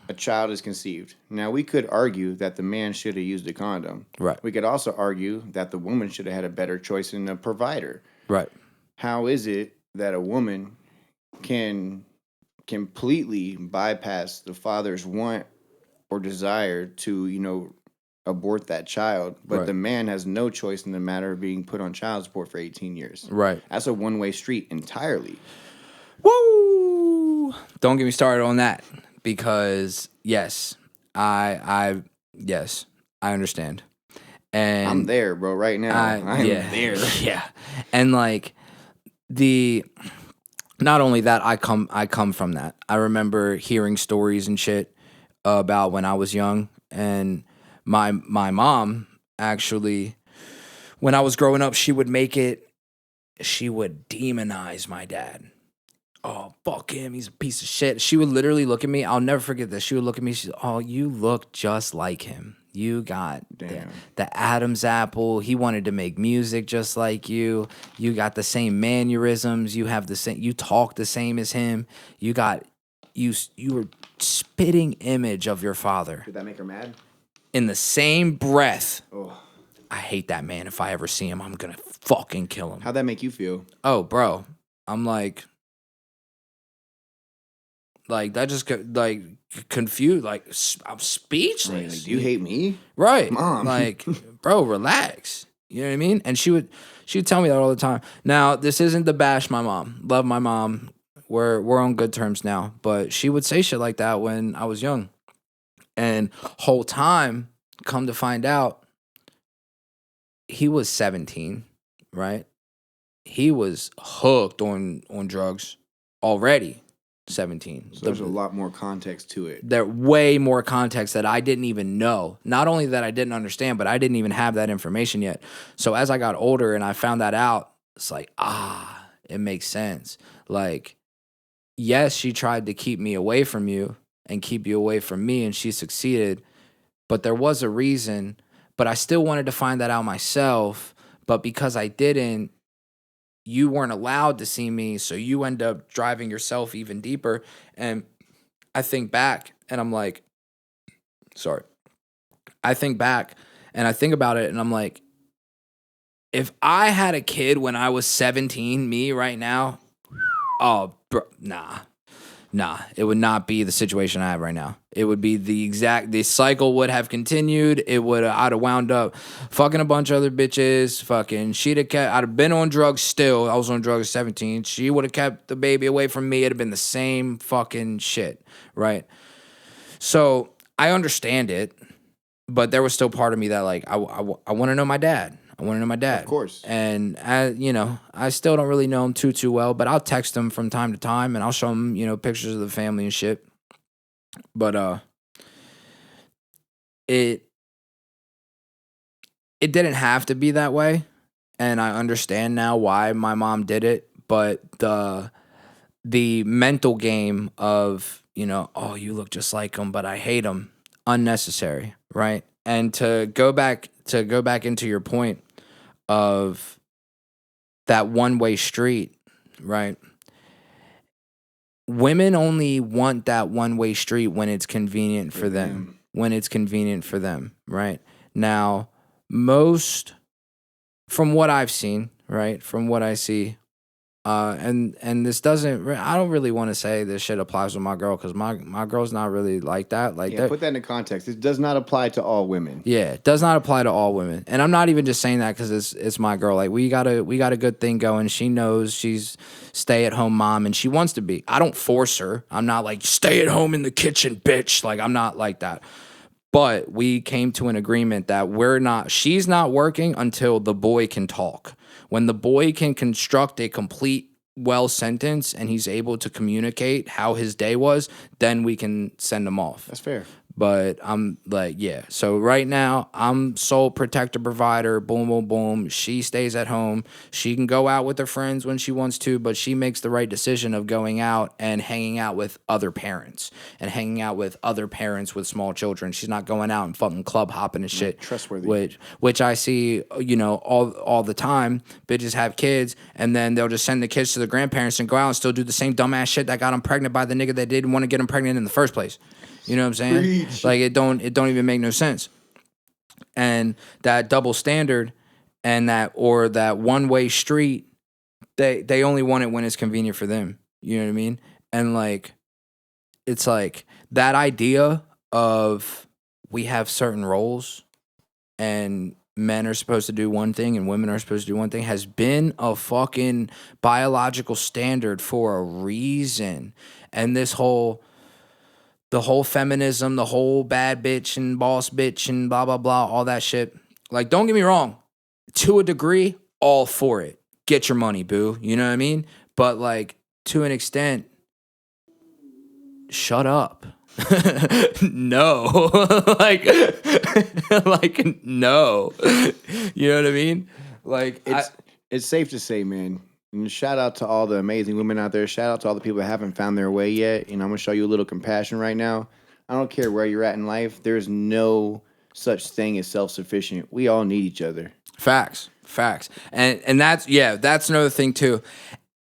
A child is conceived. Now, we could argue that the man should have used a condom. Right. We could also argue that the woman should have had a better choice in a provider. Right. How is it that a woman can completely bypass the father's want or desire to, abort that child, but Right. the man has no choice in the matter of being put on child support for 18 years? Right. That's a one-way street entirely. Woo! Don't get me started on that because yes, I understand. And I'm there, bro, right now. I'm there. Yeah. And like not only that, I come from that. I remember hearing stories and shit about when I was young, and my mom actually, when I was growing up, she would demonize my dad. Oh, fuck him, he's a piece of shit. She would literally look at me. I'll never forget this. She would look at me. She's, oh, you look just like him. You got the Adam's apple. He wanted to make music just like you. You got the same mannerisms. You have the same. You talk the same as him. You were spitting image of your father. Did that make her mad? In the same breath. Oh. I hate that man. If I ever see him, I'm gonna fucking kill him. How'd that make you feel? Oh, bro, I'm like that just confused. Like I'm speechless. Right, like, do you hate me? Right, Mom. Like, bro, relax. You know what I mean? And she would tell me that all the time. Now, this isn't to bash my mom. Love my mom. We're on good terms now. But she would say shit like that when I was young. And whole time, come to find out, he was 17, right? He was hooked on drugs already. 17. So there's a lot more context to it. There way more context that I didn't even know. Not only that I didn't understand, but I didn't even have that information yet. So as I got older and I found that out, it's like, it makes sense. Like, yes, she tried to keep me away from you and keep you away from me, and she succeeded. But there was a reason. But I still wanted to find that out myself. But because I didn't, you weren't allowed to see me, so you end up driving yourself even deeper. And I think back, and I'm like, sorry. I think back, and I think about it, and I'm like, if I had a kid when I was 17, me right now, oh, bro, nah, it would not be the situation I have right now. It would be the cycle would have continued. I'd have wound up fucking a bunch of other bitches. I'd have been on drugs still. I was on drugs at 17. She would have kept the baby away from me. It'd have been the same fucking shit, right? So I understand it, but there was still part of me that like, I want to know my dad. I want to know my dad. Of course. And, I still don't really know him too well, but I'll text him from time to time and I'll show him, pictures of the family and shit. But it didn't have to be that way. And I understand now why my mom did it. But the mental game of, oh, you look just like him, but I hate him, unnecessary, right? And to go back into your point of that one-way street, right? Women only want that one-way street when it's convenient for them. When it's convenient for them, right? Now, from what I've seen, right? From what I see, and this doesn't, I don't really want to say this shit applies with my girl because my girl's not really like that. Like, put that into context. It does not apply to all women. Yeah, it does not apply to all women. And I'm not even just saying that because it's my girl. Like, we got a good thing going. She knows she's stay-at-home mom and she wants to be. I don't force her. I'm not like, stay at home in the kitchen, bitch. Like, I'm not like that. But we came to an agreement that she's not working until the boy can talk. When the boy can construct a complete sentence and he's able to communicate how his day was, then we can send him off. That's fair. But I'm like, yeah. So right now, I'm sole protector provider. Boom, boom, boom. She stays at home. She can go out with her friends when she wants to, but she makes the right decision of going out and hanging out with other parents and hanging out with other parents with small children. She's not going out and fucking club hopping and shit. Trustworthy. Which I see, all the time. Bitches have kids and then they'll just send the kids to the grandparents and go out and still do the same dumbass shit that got them pregnant by the nigga that didn't want to get them pregnant in the first place. You know what I'm saying? Preach. Like it don't even make no sense. And that double standard and that one-way street, they only want it when it's convenient for them. You know what I mean? And like it's like that idea of we have certain roles and men are supposed to do one thing and women are supposed to do one thing has been a fucking biological standard for a reason. And the whole feminism, the whole bad bitch and boss bitch and blah, blah, blah, all that shit. Like, don't get me wrong. To a degree, all for it. Get your money, boo. You know what I mean? But, like, to an extent, shut up. No. like, no. You know what I mean? Like, it's safe to say, man. And shout out to all the amazing women out there. Shout out to all the people that haven't found their way yet. And I'm going to show you a little compassion right now. I don't care where you're at in life. There's no such thing as self-sufficient. We all need each other. Facts. And that's another thing too.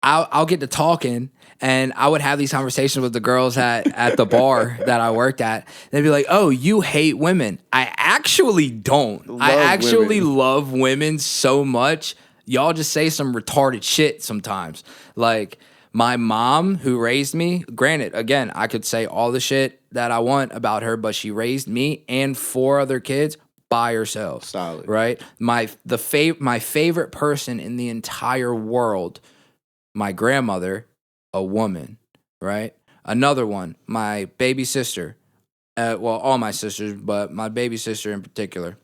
I'll get to talking and I would have these conversations with the girls at the bar that I worked at. They'd be like, "Oh, you hate women." I actually don't. I actually love women so much. Y'all just say some retarded shit sometimes. Like my mom who raised me, granted, again, I could say all the shit that I want about her, but she raised me and 4 other kids by herself. Solid. Right? My favorite person in the entire world, my grandmother, a woman, right? Another one, my baby sister. All my sisters, but my baby sister in particular,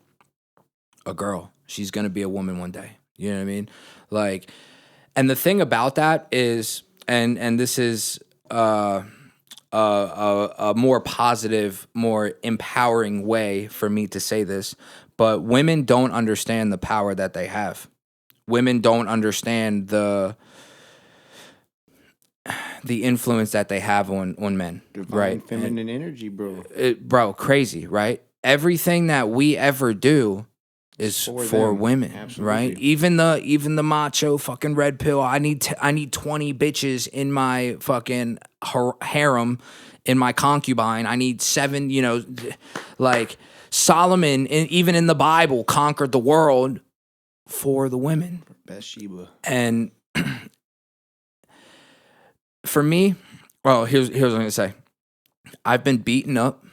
a girl. She's going to be a woman one day. You know what I mean? Like, and the thing about that is, and this is a more positive, more empowering way for me to say this, but women don't understand the power that they have. Women don't understand the influence that they have on men. Divine right? feminine energy, bro. Bro, crazy, right? Everything that we ever do is for women. Absolutely. Right? Even the macho fucking red pill. I need 20 bitches in my fucking harem, in my concubine. I need 7. Like Solomon, even in the Bible, conquered the world for the women. Bathsheba. And for me, well, here's what I'm gonna say. I've been beaten up.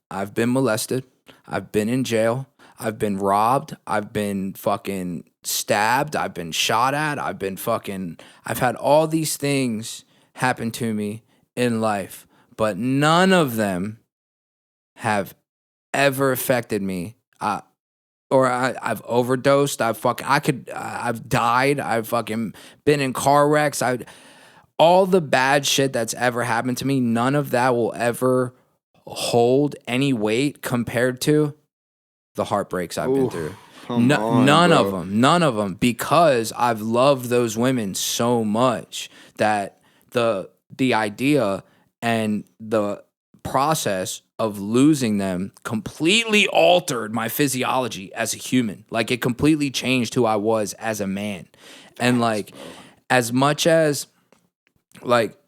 I've been molested. I've been in jail. I've been robbed. I've been fucking stabbed. I've been shot at. I've had all these things happen to me in life, but none of them have ever affected me. I've overdosed. I've died. I've fucking been in car wrecks. All the bad shit that's ever happened to me, none of that will ever hold any weight compared to the heartbreaks I've been through. None of them, because I've loved those women so much that the idea and the process of losing them completely altered my physiology as a human. Like it completely changed who I was as a man. And like, as much as like,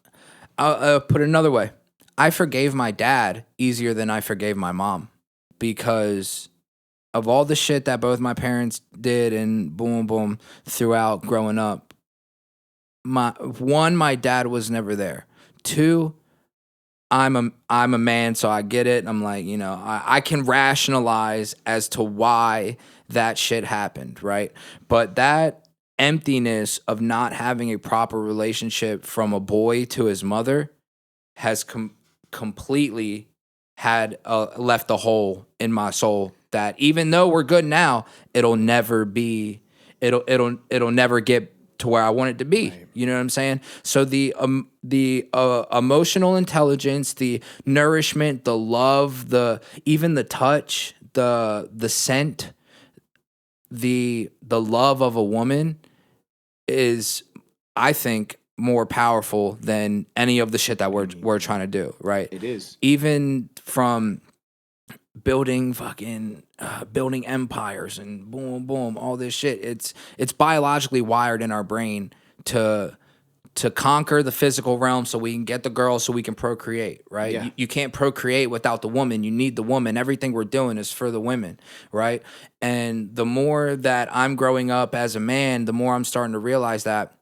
I'll put it another way. I forgave my dad easier than I forgave my mom because of all the shit that both my parents did and boom, boom, throughout growing up. My dad was never there. 2, I'm a man, so I get it. I'm like, I can rationalize as to why that shit happened, right? But that emptiness of not having a proper relationship from a boy to his mother has completely had left a hole in my soul that even though we're good now, it'll never get to where I want it to be. Right. You know what I'm saying? So the emotional intelligence, the nourishment, the love, even the touch, the scent, the love of a woman is, I think, more powerful than any of the shit that we're trying to do, right? It is. Even from building building empires and boom boom all this shit, it's biologically wired in our brain to conquer the physical realm so we can get the girl so we can procreate, right? Yeah. You can't procreate without the woman. You need the woman. Everything we're doing is for the women, right? And the more that I'm growing up as a man, the more I'm starting to realize that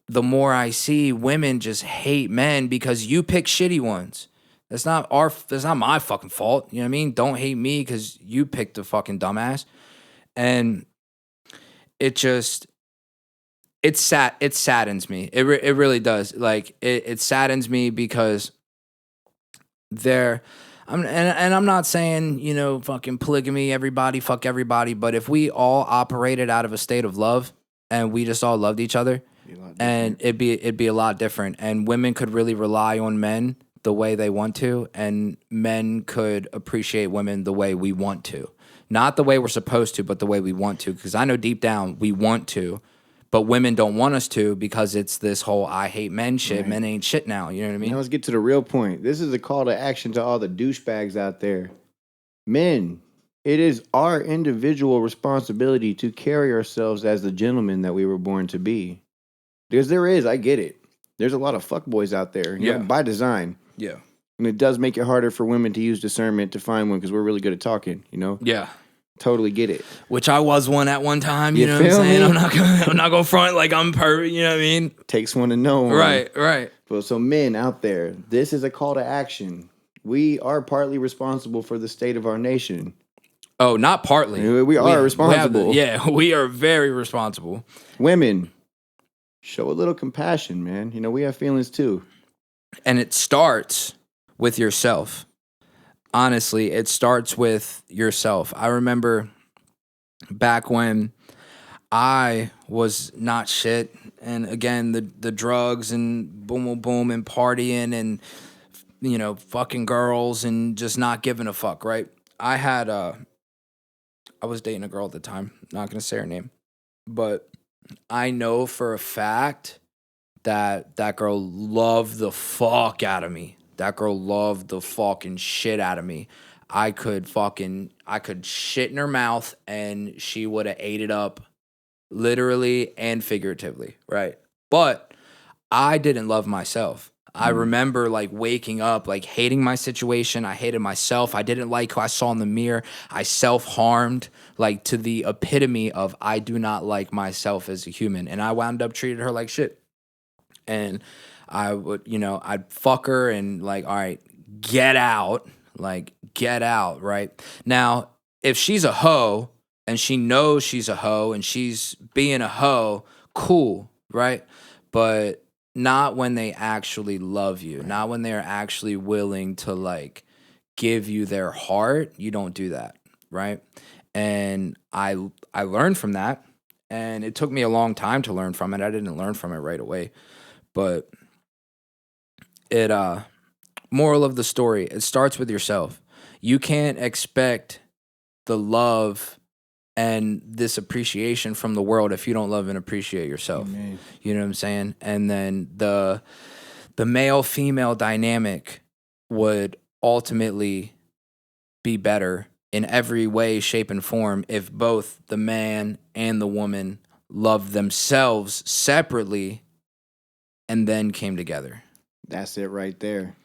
the more I see women just hate men because you pick shitty ones. That's not my fucking fault. You know what I mean? Don't hate me because you picked a fucking dumbass. And it saddens me. It really does. Like it saddens me because I'm not saying, fucking polygamy, everybody, fuck everybody, but if we all operated out of a state of love and we just all loved each other, and it'd be a lot different, and women could really rely on men the way they want to, and men could appreciate women the way we want to. Not the way we're supposed to, but the way we want to, because I know deep down we want to, but women don't want us to because it's this whole I hate men shit. Right. Men ain't shit now. You know what I mean? Now let's get to the real point. This is a call to action to all the douchebags out there. Men, it is our individual responsibility to carry ourselves as the gentlemen that we were born to be. Because I get it. There's a lot of fuckboys out there, by design. Yeah. And it does make it harder for women to use discernment to find one because we're really good at talking, Yeah. Totally get it. Which I was one at one time, you know what I'm saying? I'm not gonna front like I'm perfect, you know what I mean? Takes one to know one. Right. But so men out there, this is a call to action. We are partly responsible for the state of our nation. Oh, not partly. We are responsible. We are very responsible. Women, show a little compassion, man. We have feelings too. And it starts with yourself. Honestly, it starts with yourself. I remember back when I was not shit, and again, the drugs and boom, boom, boom, and partying and, fucking girls and just not giving a fuck, right? I was dating a girl at the time. Not going to say her name. But I know for a fact that girl loved the fuck out of me. That girl loved the fucking shit out of me. I could shit in her mouth and she would have ate it up literally and figuratively, right? But I didn't love myself. I remember waking up, hating my situation. I hated myself. I didn't like who I saw in the mirror. I self-harmed, to the epitome of I do not like myself as a human. And I wound up treating her like shit. And I would, I'd fuck her and all right, get out, right? Now, if she's a hoe and she knows she's a hoe and she's being a hoe, cool, right? But not when they actually love you, right. Not when they're actually willing to give you their heart. You don't do that, right? And I learned from that, and it took me a long time to learn from it. I didn't learn from it right away. But moral of the story, it starts with yourself. You can't expect the love and this appreciation from the world if you don't love and appreciate yourself. Amen. You know what I'm saying? And then the male-female dynamic would ultimately be better in every way, shape, and form if both the man and the woman loved themselves separately and then came together. That's it right there.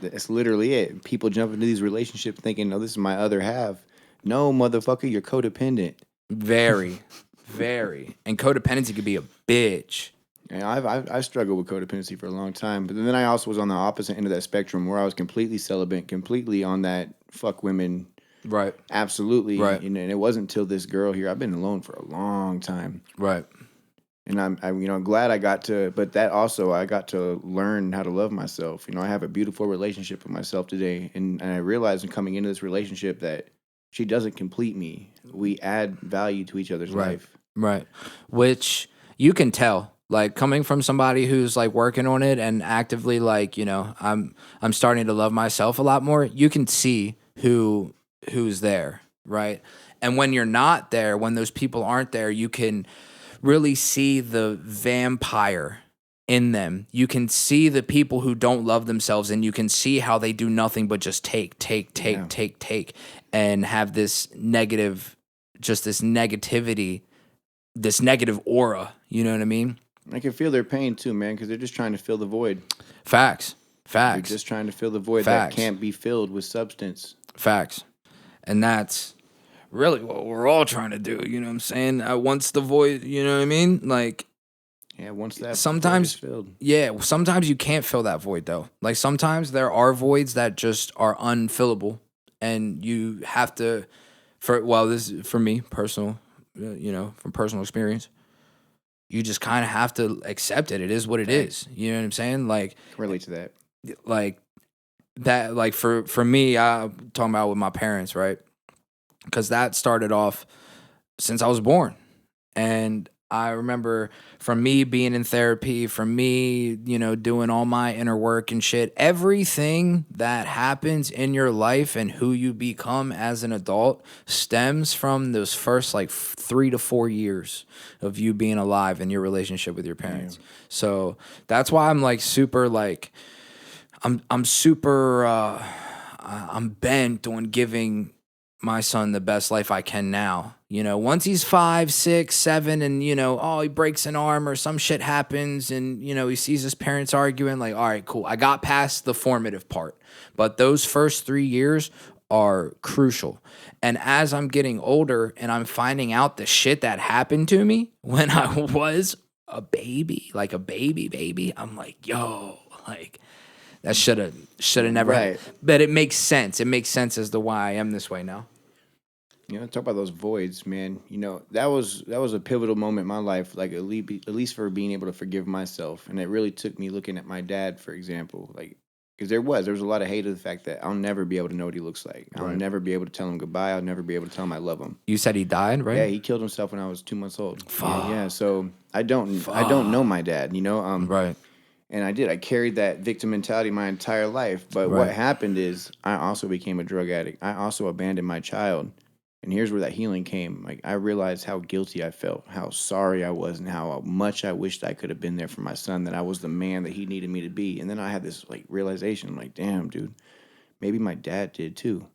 That's literally it. People jump into these relationships thinking, "No, this is my other half." No, motherfucker, you're codependent. Very, very. And codependency could be a bitch. Yeah, I've struggled with codependency for a long time, but then I also was on the opposite end of that spectrum where I was completely celibate, completely on that fuck women. Right. Absolutely. Right. And it wasn't until this girl here. I've been alone for a long time. Right. And I'm glad I got to, but that also I got to learn how to love myself. I have a beautiful relationship with myself today, and I realized in coming into this relationship that she doesn't complete me. We add value to each other's life. Right. Which you can tell, like, coming from somebody who's like working on it and actively, like, I'm starting to love myself a lot more. You can see who's there, right? And when you're not there, when those people aren't there, you can really see the vampire in them. You can see the people who don't love themselves, and you can see how they do nothing but just take, and have this negative, just this negativity, this negative aura. You know what I mean? I can feel their pain too, man, because they're just trying to fill the void. Facts. They're just trying to fill the void that can't be filled with substance. Facts. And that's really what we're all trying to do. You know what I'm saying? Once the void, you know what I mean? Like, yeah, once that sometimes void is filled. Yeah, sometimes you can't fill that void though. Like, sometimes there are voids that just are unfillable, and you have to. This is for me personal, from personal experience. You just kind of have to accept it. It is what it is. You know what I'm saying? Like, I can relate to that. Like that. Like for me, I'm talking about with my parents, right? Because that started off since I was born, and I remember from me being in therapy, from me, doing all my inner work and shit, everything that happens in your life and who you become as an adult stems from those first like 3 to 4 years of you being alive and your relationship with your parents. Yeah. So that's why I'm like super like, I'm super, I'm bent on giving my son the best life I can now. Once he's 5, 6, 7, and he breaks an arm or some shit happens, and he sees his parents arguing, like, all right, cool. I got past the formative part, but those first 3 years are crucial. And as I'm getting older and I'm finding out the shit that happened to me when I was a baby, like a baby, I'm like, yo, like, that should have never happened. But it makes sense. It makes sense as to why I am this way now. Talk about those voids, man. That was a pivotal moment in my life, like at least for being able to forgive myself. And it really took me looking at my dad, for example, like, because there was a lot of hate of the fact that I'll never be able to know what he looks like. I'll never be able to tell him goodbye. I'll never be able to tell him I love him. You said he died, right? Yeah, he killed himself when I was 2 months old. Fuck. Yeah, so I don't know my dad, Right. And I carried that victim mentality my entire life. But what happened is I also became a drug addict. I also abandoned my child. And here's where that healing came. Like, I realized how guilty I felt, how sorry I was, and how much I wished I could have been there for my son, that I was the man that he needed me to be. And then I had this like realization, like, damn, dude, maybe my dad did too.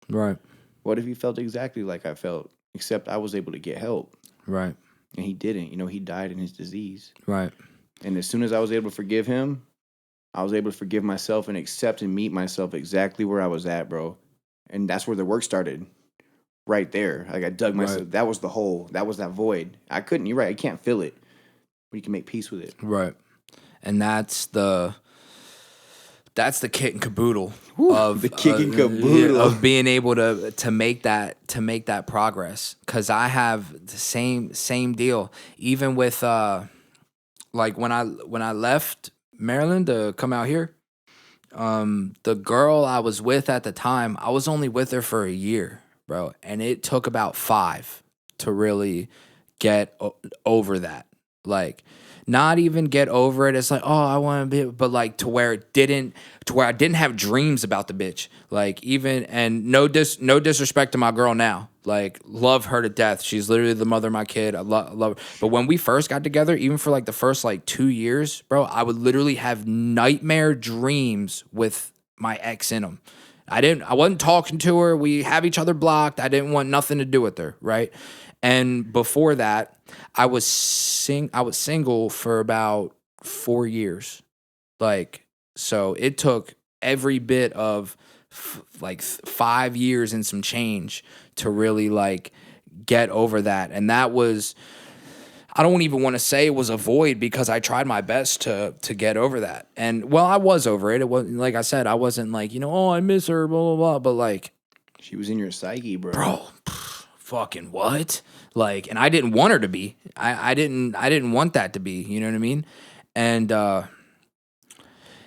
Right. What if he felt exactly like I felt, except I was able to get help? Right. And he didn't. He died in his disease. Right. And as soon as I was able to forgive him, I was able to forgive myself and accept and meet myself exactly where I was at, bro. And that's where the work started. Right there. Like, I dug myself. Right. That was the hole. That was that void. I couldn't. You're right. I can't fill it. But you can make peace with it. Right. And that's the kit and caboodle of the kick and caboodle of being able to make that progress. Because I have the same deal. Even with like when I left Maryland to come out here, the girl I was with at the time, I was only with her for a year, bro, and it took about 5 to really get over that. Like, not even get over it. It's like, oh, I want to be, but like to where I didn't have dreams about the bitch. Like, even, and no disrespect to my girl now. Like, love her to death. She's literally the mother of my kid. I love her. But when we first got together, even for like the first like 2 years, bro, I would literally have nightmare dreams with my ex in them. I wasn't talking to her. We have each other blocked. I didn't want nothing to do with her, right? And before that, I was single for about 4 years. Like, so it took every bit of like 5 years and some change to really like get over that. And that was, I don't even want to say it was a void, because I tried my best to get over that. And well, I was over it. It was, like I said, I wasn't like, oh, I miss her, blah, blah, blah. But like, she was in your psyche, bro. Bro, fucking what? Like, and I didn't want her to be. I didn't want that to be, you know what I mean? And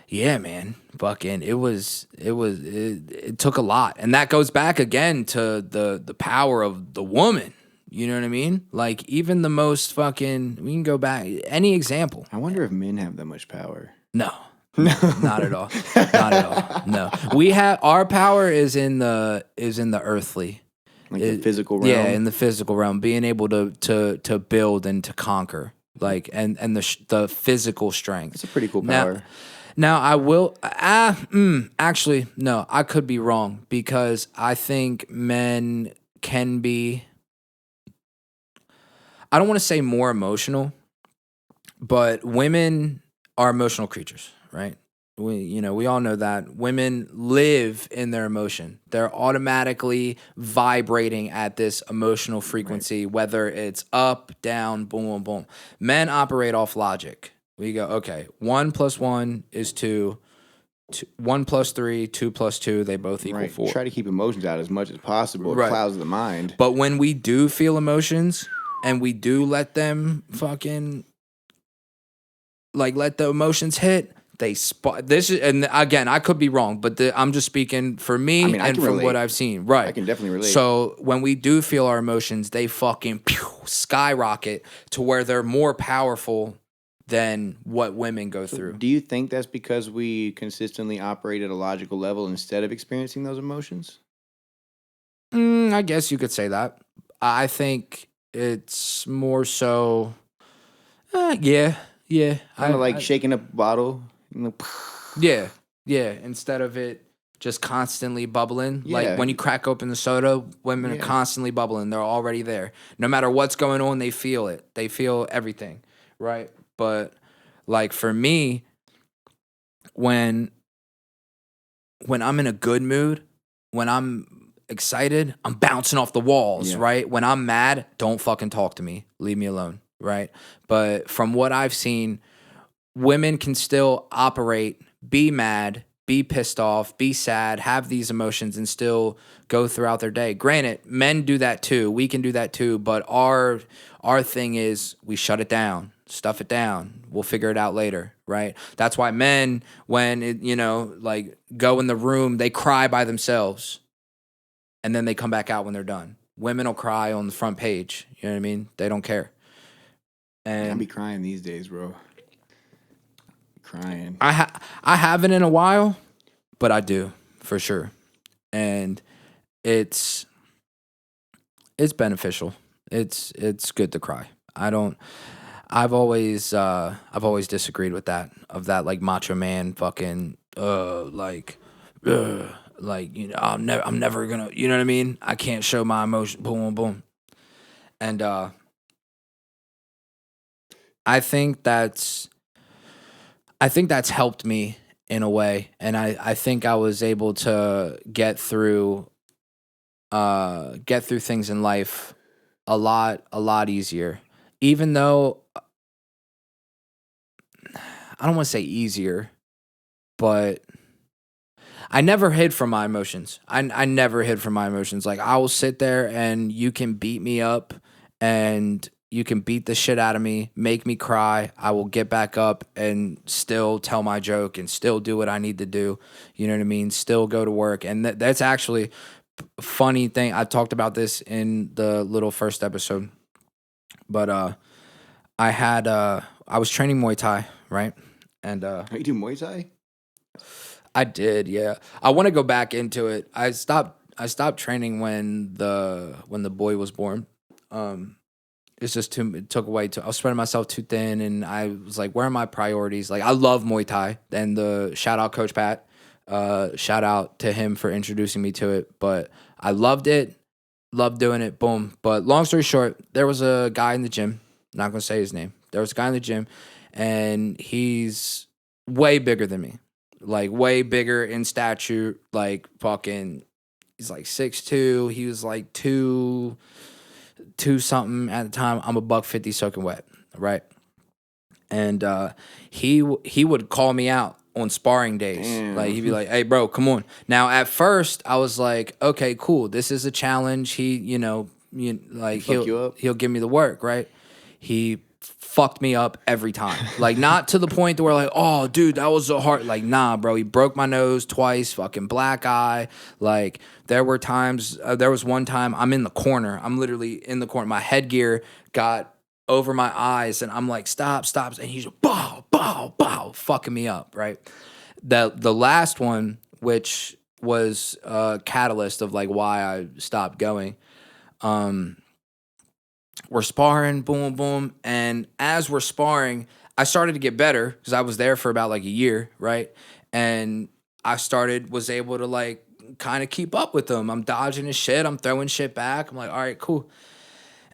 yeah, man, fucking it took a lot. And that goes back again to the power of the woman. You know what I mean? Like even the most fucking, we can go back, any example. I wonder if men have that much power. No, not at all. Not at all. No, we have, our power is in the earthly, Like the physical realm. Yeah, in the physical realm, being able to build and to conquer, like and the physical strength. It's a pretty cool power. Now I will. Actually, no, I could be wrong because I think men can be. I don't want to say more emotional, but women are emotional creatures, right? We all know that women live in their emotion. They're automatically vibrating at this emotional frequency, right, whether it's up, down, boom, boom, boom. Men operate off logic. We go, okay, 1 + 1 is 2. 1 + 3, 2 + 2, they both equal 4. Try to keep emotions out as much as possible. It clouds the mind. But when we do feel emotions and we do let them fucking, like, let the emotions hit, they spot this is, and again, I could be wrong, but I'm just speaking for me and from what I've seen. Right. I can definitely relate. So when we do feel our emotions, they fucking skyrocket to where they're more powerful than what women go through. Do you think that's because we consistently operate at a logical level instead of experiencing those emotions? I guess you could say that. I think it's more so, yeah. Kind of like shaking a bottle. Yeah. Instead of it just constantly bubbling. Yeah. Like when you crack open the soda, women are constantly bubbling. They're already there. No matter what's going on, they feel it. They feel everything, right? But like for me, when I'm in a good mood, when I'm excited, I'm bouncing off the walls, right? When I'm mad, don't fucking talk to me. Leave me alone, right? But from what I've seen, women can still operate, be mad, be pissed off, be sad, have these emotions, and still go throughout their day. Granted, men do that too. We can do that too. But our thing is we shut it down, stuff it down. We'll figure it out later, right? That's why men, when like go in the room, they cry by themselves, and then they come back out when they're done. Women will cry on the front page. You know what I mean? They don't care. And I be crying these days, bro. Crying. I haven't in a while, but I do for sure, and it's beneficial. It's good to cry. I've always disagreed with that, of that like macho man fucking like I'm never gonna, you know what I mean? I can't show my emotion. Boom, boom, boom, and I think that's helped me in a way, and I think I was able to get through things in life a lot easier. Even though I don't want to say easier, but I never hid from my emotions. I never hid from my emotions. Like I will sit there and you can beat me up and you can beat the shit out of me, make me cry. I will get back up and still tell my joke and still do what I need to do. You know what I mean? Still go to work. And that's actually a funny thing. I talked about this in the little first episode. But I was training Muay Thai, right? And you do Muay Thai? I did, yeah. I want to go back into it. I stopped training when the boy was born. It's just it took away I was spreading myself too thin, and I was like, where are my priorities? Like, I love Muay Thai, and shout out Coach Pat. Shout out to him for introducing me to it. But I loved it, loved doing it, boom. But long story short, there was a guy in the gym, not going to say his name. There was a guy in the gym, and he's way bigger than me. Like, way bigger in stature, like, fucking, he's like 6'2". He was like 2 something at the time. I'm a $150 soaking wet, right? And he would call me out on sparring days. Damn. Like, he'd be like, hey, bro, come on. Now, at first, I was like, okay, cool. This is a challenge. He, he'll give me the work, right? He fucked me up every time. Like, not to the point to where like, oh, dude, that was so hard. Like, nah, bro, he broke my nose twice, fucking black eye. Like, there were times, there was one time I'm in the corner. I'm literally in the corner. My headgear got over my eyes, and I'm like, stop. And he's bow, bow, bow, fucking me up, right? The last one, which was a catalyst of like why I stopped going, we're sparring, boom, boom. And as we're sparring, I started to get better because I was there for about like a year, right? And was able to like kind of keep up with him. I'm dodging his shit. I'm throwing shit back. I'm like, all right, cool.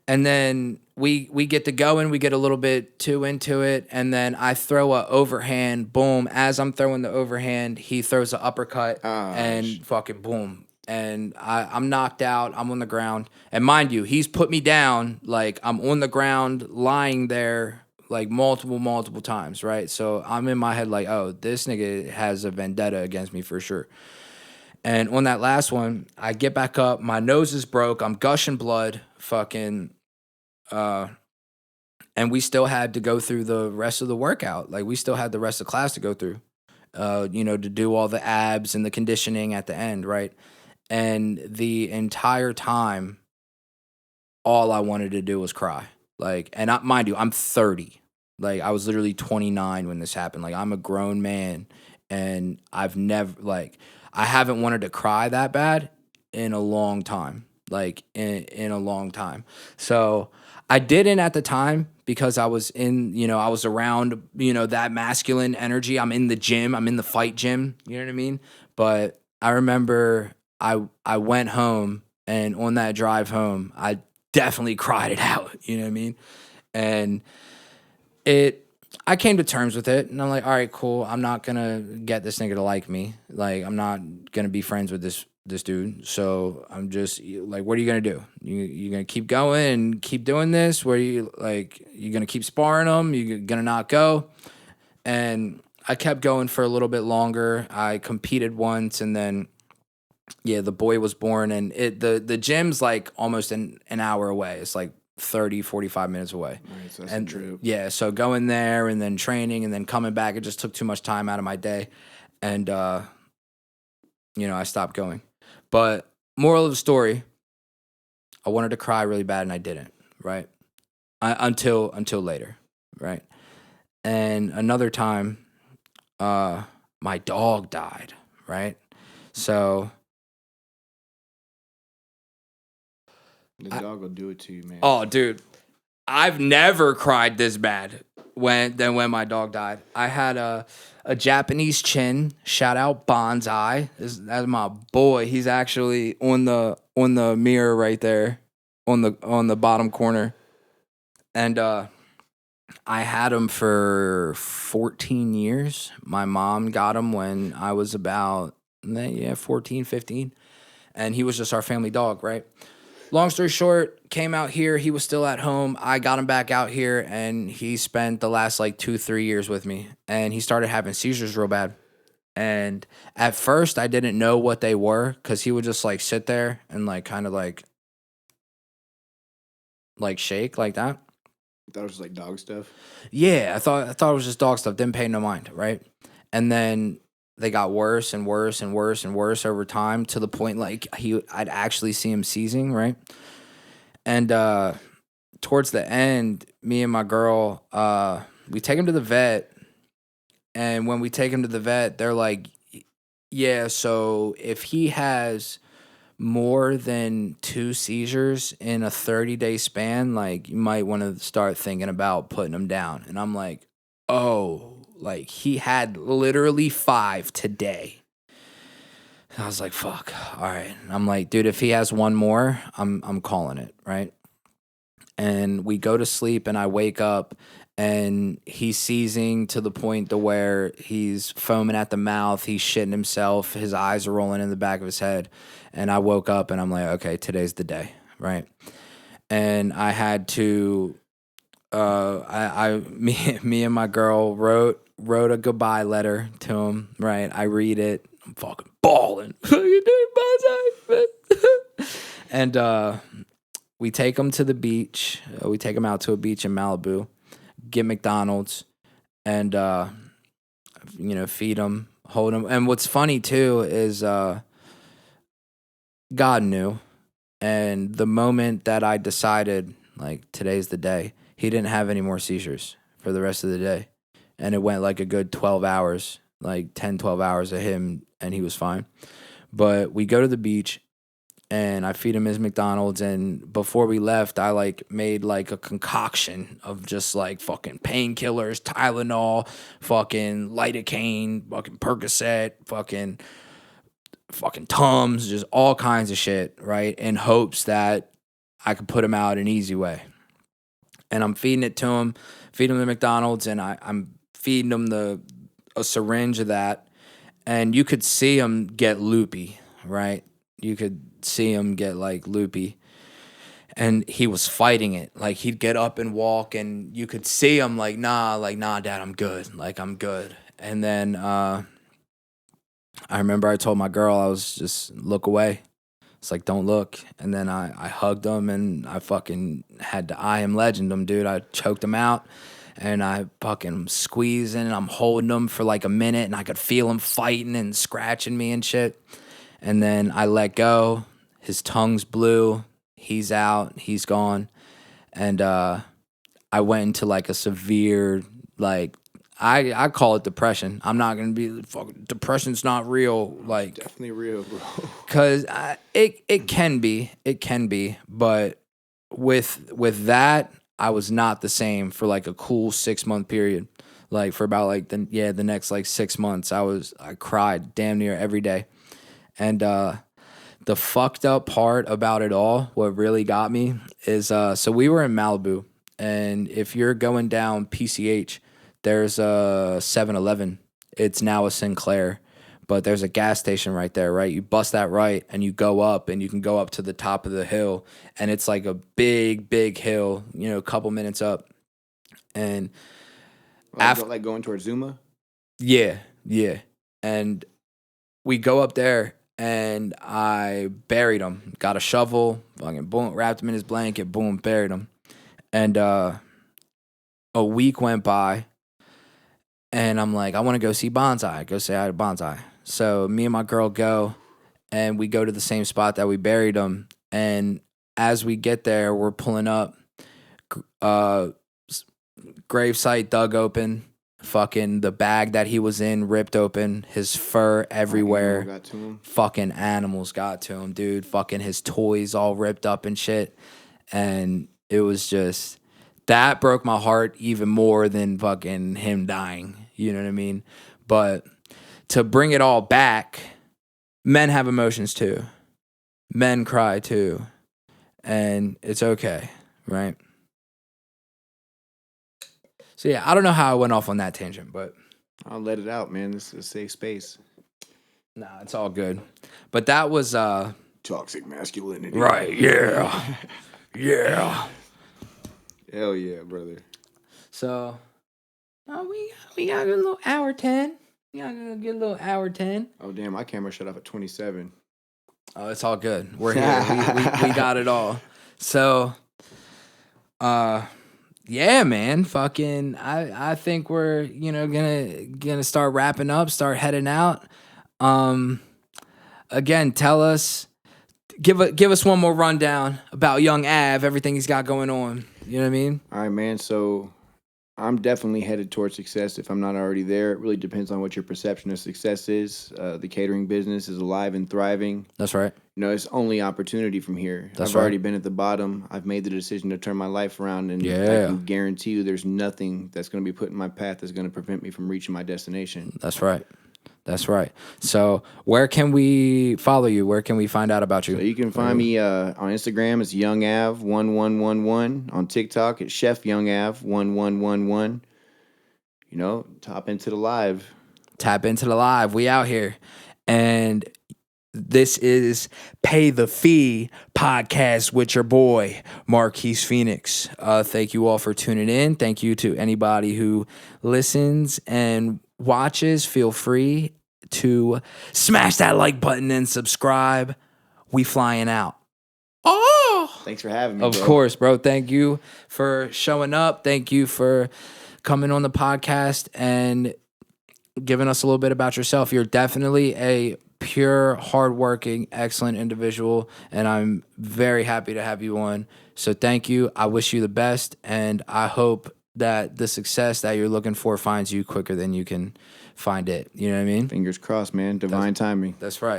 And then we get to going. We get a little bit too into it. And then I throw a overhand, boom. As I'm throwing the overhand, he throws an uppercut and fucking boom. And I'm knocked out. I'm on the ground. And mind you, he's put me down. Like, I'm on the ground, lying there, like, multiple times, right? So I'm in my head like, oh, this nigga has a vendetta against me for sure. And on that last one, I get back up. My nose is broke. I'm gushing blood. Fucking, and we still had to go through the rest of the workout. Like, we still had the rest of class to go through, to do all the abs and the conditioning at the end, right? And the entire time, all I wanted to do was cry. Like, and mind you, I'm 30. Like, I was literally 29 when this happened. Like, I'm a grown man, and I haven't wanted to cry that bad in a long time. Like, in a long time. So I didn't at the time because I was I was around, that masculine energy. I'm in the gym. I'm in the fight gym. You know what I mean? But I remember I went home, and on that drive home, I definitely cried it out. You know what I mean? And I came to terms with it, and I'm like, all right, cool. I'm not gonna get this nigga to like me. Like, I'm not gonna be friends with this dude. So I'm just like, what are you gonna do? You gonna keep going and keep doing this? Where you gonna keep sparring him? You gonna not go? And I kept going for a little bit longer. I competed once, and then the boy was born, and the gym's like almost an hour away. It's like 30-45 minutes away. Right, so that's a trip. Yeah, so going there and then training and then coming back, it just took too much time out of my day. And I stopped going. But moral of the story, I wanted to cry really bad and I didn't, right? Until later, right? And another time, my dog died, right? So the dog will do it to you, man. Oh, dude, I've never cried this bad when my dog died. I had a Japanese chin. Shout out Bonsai. That's my boy. He's actually on the mirror right there, on the bottom corner, and I had him for 14 years. My mom got him when I was about 14, 15, and he was just our family dog, right? Long story short, came out here. He was still at home. I got him back out here, and he spent the last 2-3 years with me. And he started having seizures real bad. And at first, I didn't know what they were because he would just sit there and kind of shake like that. I thought it was dog stuff. Yeah, I thought it was just dog stuff. Didn't pay no mind, right? And then they got worse and worse and worse and worse over time to the point I'd actually see him seizing, right? And towards the end, me and my girl, we take him to the vet. And when we take him to the vet, they're like, yeah, so if he has more than 2 seizures in a 30-day span, you might want to start thinking about putting him down. And I'm like, oh. He had literally 5 today. And I was like, fuck, all right. And I'm like, dude, if he has one more, I'm calling it, right? And we go to sleep, and I wake up, and he's seizing to the point to where he's foaming at the mouth, he's shitting himself, his eyes are rolling in the back of his head. And I woke up, and I'm like, okay, today's the day, right? And I had to... me and my girl wrote a goodbye letter to him, right? I read it. I'm fucking bawling. And we take him to the beach. We take him out to a beach in Malibu. get McDonald's, and feed them, hold them. And what's funny too is God knew, and the moment that I decided like today's the day, he didn't have any more seizures for the rest of the day, and it went like a good 12 hours, like 10, 12 hours of him, and he was fine. But we go to the beach, and I feed him his McDonald's, and before we left, I like made like a concoction of just like fucking painkillers, Tylenol, fucking lidocaine, fucking Percocet, fucking Tums, just all kinds of shit, right? In hopes that I could put him out an easy way. And I'm feeding it to him, feeding him the McDonald's, and I'm feeding him a syringe of that, and you could see him get loopy, right? You could see him get like loopy, and he was fighting it. Like he'd get up and walk, and you could see him like nah, Dad, I'm good, like I'm good. And then I remember I told my girl, I was just look away. It's like don't look. And then I hugged him, and I fucking had to I am legend him, dude. I choked him out, and I fucking squeezing, and I'm holding him for like a minute, and I could feel him fighting and scratching me and shit. And then I let go. His tongue's blue. He's out. He's gone. And I went into like a severe, like, I call it depression. I'm not going to be, fucking, depression's not real. Like, Definitely real, bro. Because it can be. It can be. But with that, I was not the same for like a cool 6-month period. Like for about like the next like 6 months, I cried damn near every day. And the fucked up part about it all, what really got me, is so we were in Malibu, and if you're going down PCH, there's a 7-Eleven. It's now a Sinclair, but there's a gas station right there, right? You bust that right, and you go up, and you can go up to the top of the hill, and it's like a big, big hill, a couple minutes up. And after like going towards Zuma? Yeah. And we go up there, and I buried him. Got a shovel, fucking boom, wrapped him in his blanket, boom, buried him. And a week went by, and I'm like, I want to go see Bonsai. Go say hi to Bonsai. So me and my girl go, and we go to the same spot that we buried him. And as we get there, we're pulling up. Gravesite dug open. Fucking the bag that he was in ripped open. His fur everywhere. Got to him. Fucking animals got to him, dude. Fucking his toys all ripped up and shit. And it was just, that broke my heart even more than fucking him dying. You know what I mean? But to bring it all back, men have emotions too. Men cry too. And it's okay, right? So yeah, I don't know how I went off on that tangent, but I'll let it out, man. This is a safe space. Nah, it's all good. But that was toxic masculinity. Right, yeah. Yeah. Hell yeah, brother. So we got a little hour 10. We got to get a little hour 10. Oh damn, my camera shut off at 27. Oh, it's all good. We're here. we got it all. So yeah, man. Fucking I think we're, gonna start wrapping up, start heading out. Again, tell us, give us one more rundown about Young Ave, everything he's got going on. You know what I mean? All right, man. So I'm definitely headed towards success if I'm not already there. It really depends on what your perception of success is. The catering business is alive and thriving. That's right. It's only opportunity from here. That's I've already been at the bottom. I've made the decision to turn my life around, and I can guarantee you there's nothing that's going to be put in my path that's going to prevent me from reaching my destination. That's right. That's right. So where can we follow you? Where can we find out about you? So you can find me on Instagram. It's Young Ave 1111. On TikTok, it's Chef Young Ave 1111. Tap into the live. Tap into the live. We out here. And this is Pay the Fee podcast with your boy, Marquise Phoenix. Thank you all for tuning in. Thank you to anybody who listens and watches. Feel free to smash that like button and subscribe. We flying out. Oh! Thanks for having me, Of bro. course, bro. Thank you for showing up. Thank you for coming on the podcast and giving us a little bit about yourself. You're definitely a pure, hardworking, excellent individual, and I'm very happy to have you on. So thank you. I wish you the best, and I hope that the success that you're looking for finds you quicker than you can find it. You know what I mean? Fingers crossed, man. Divine timing. That's right.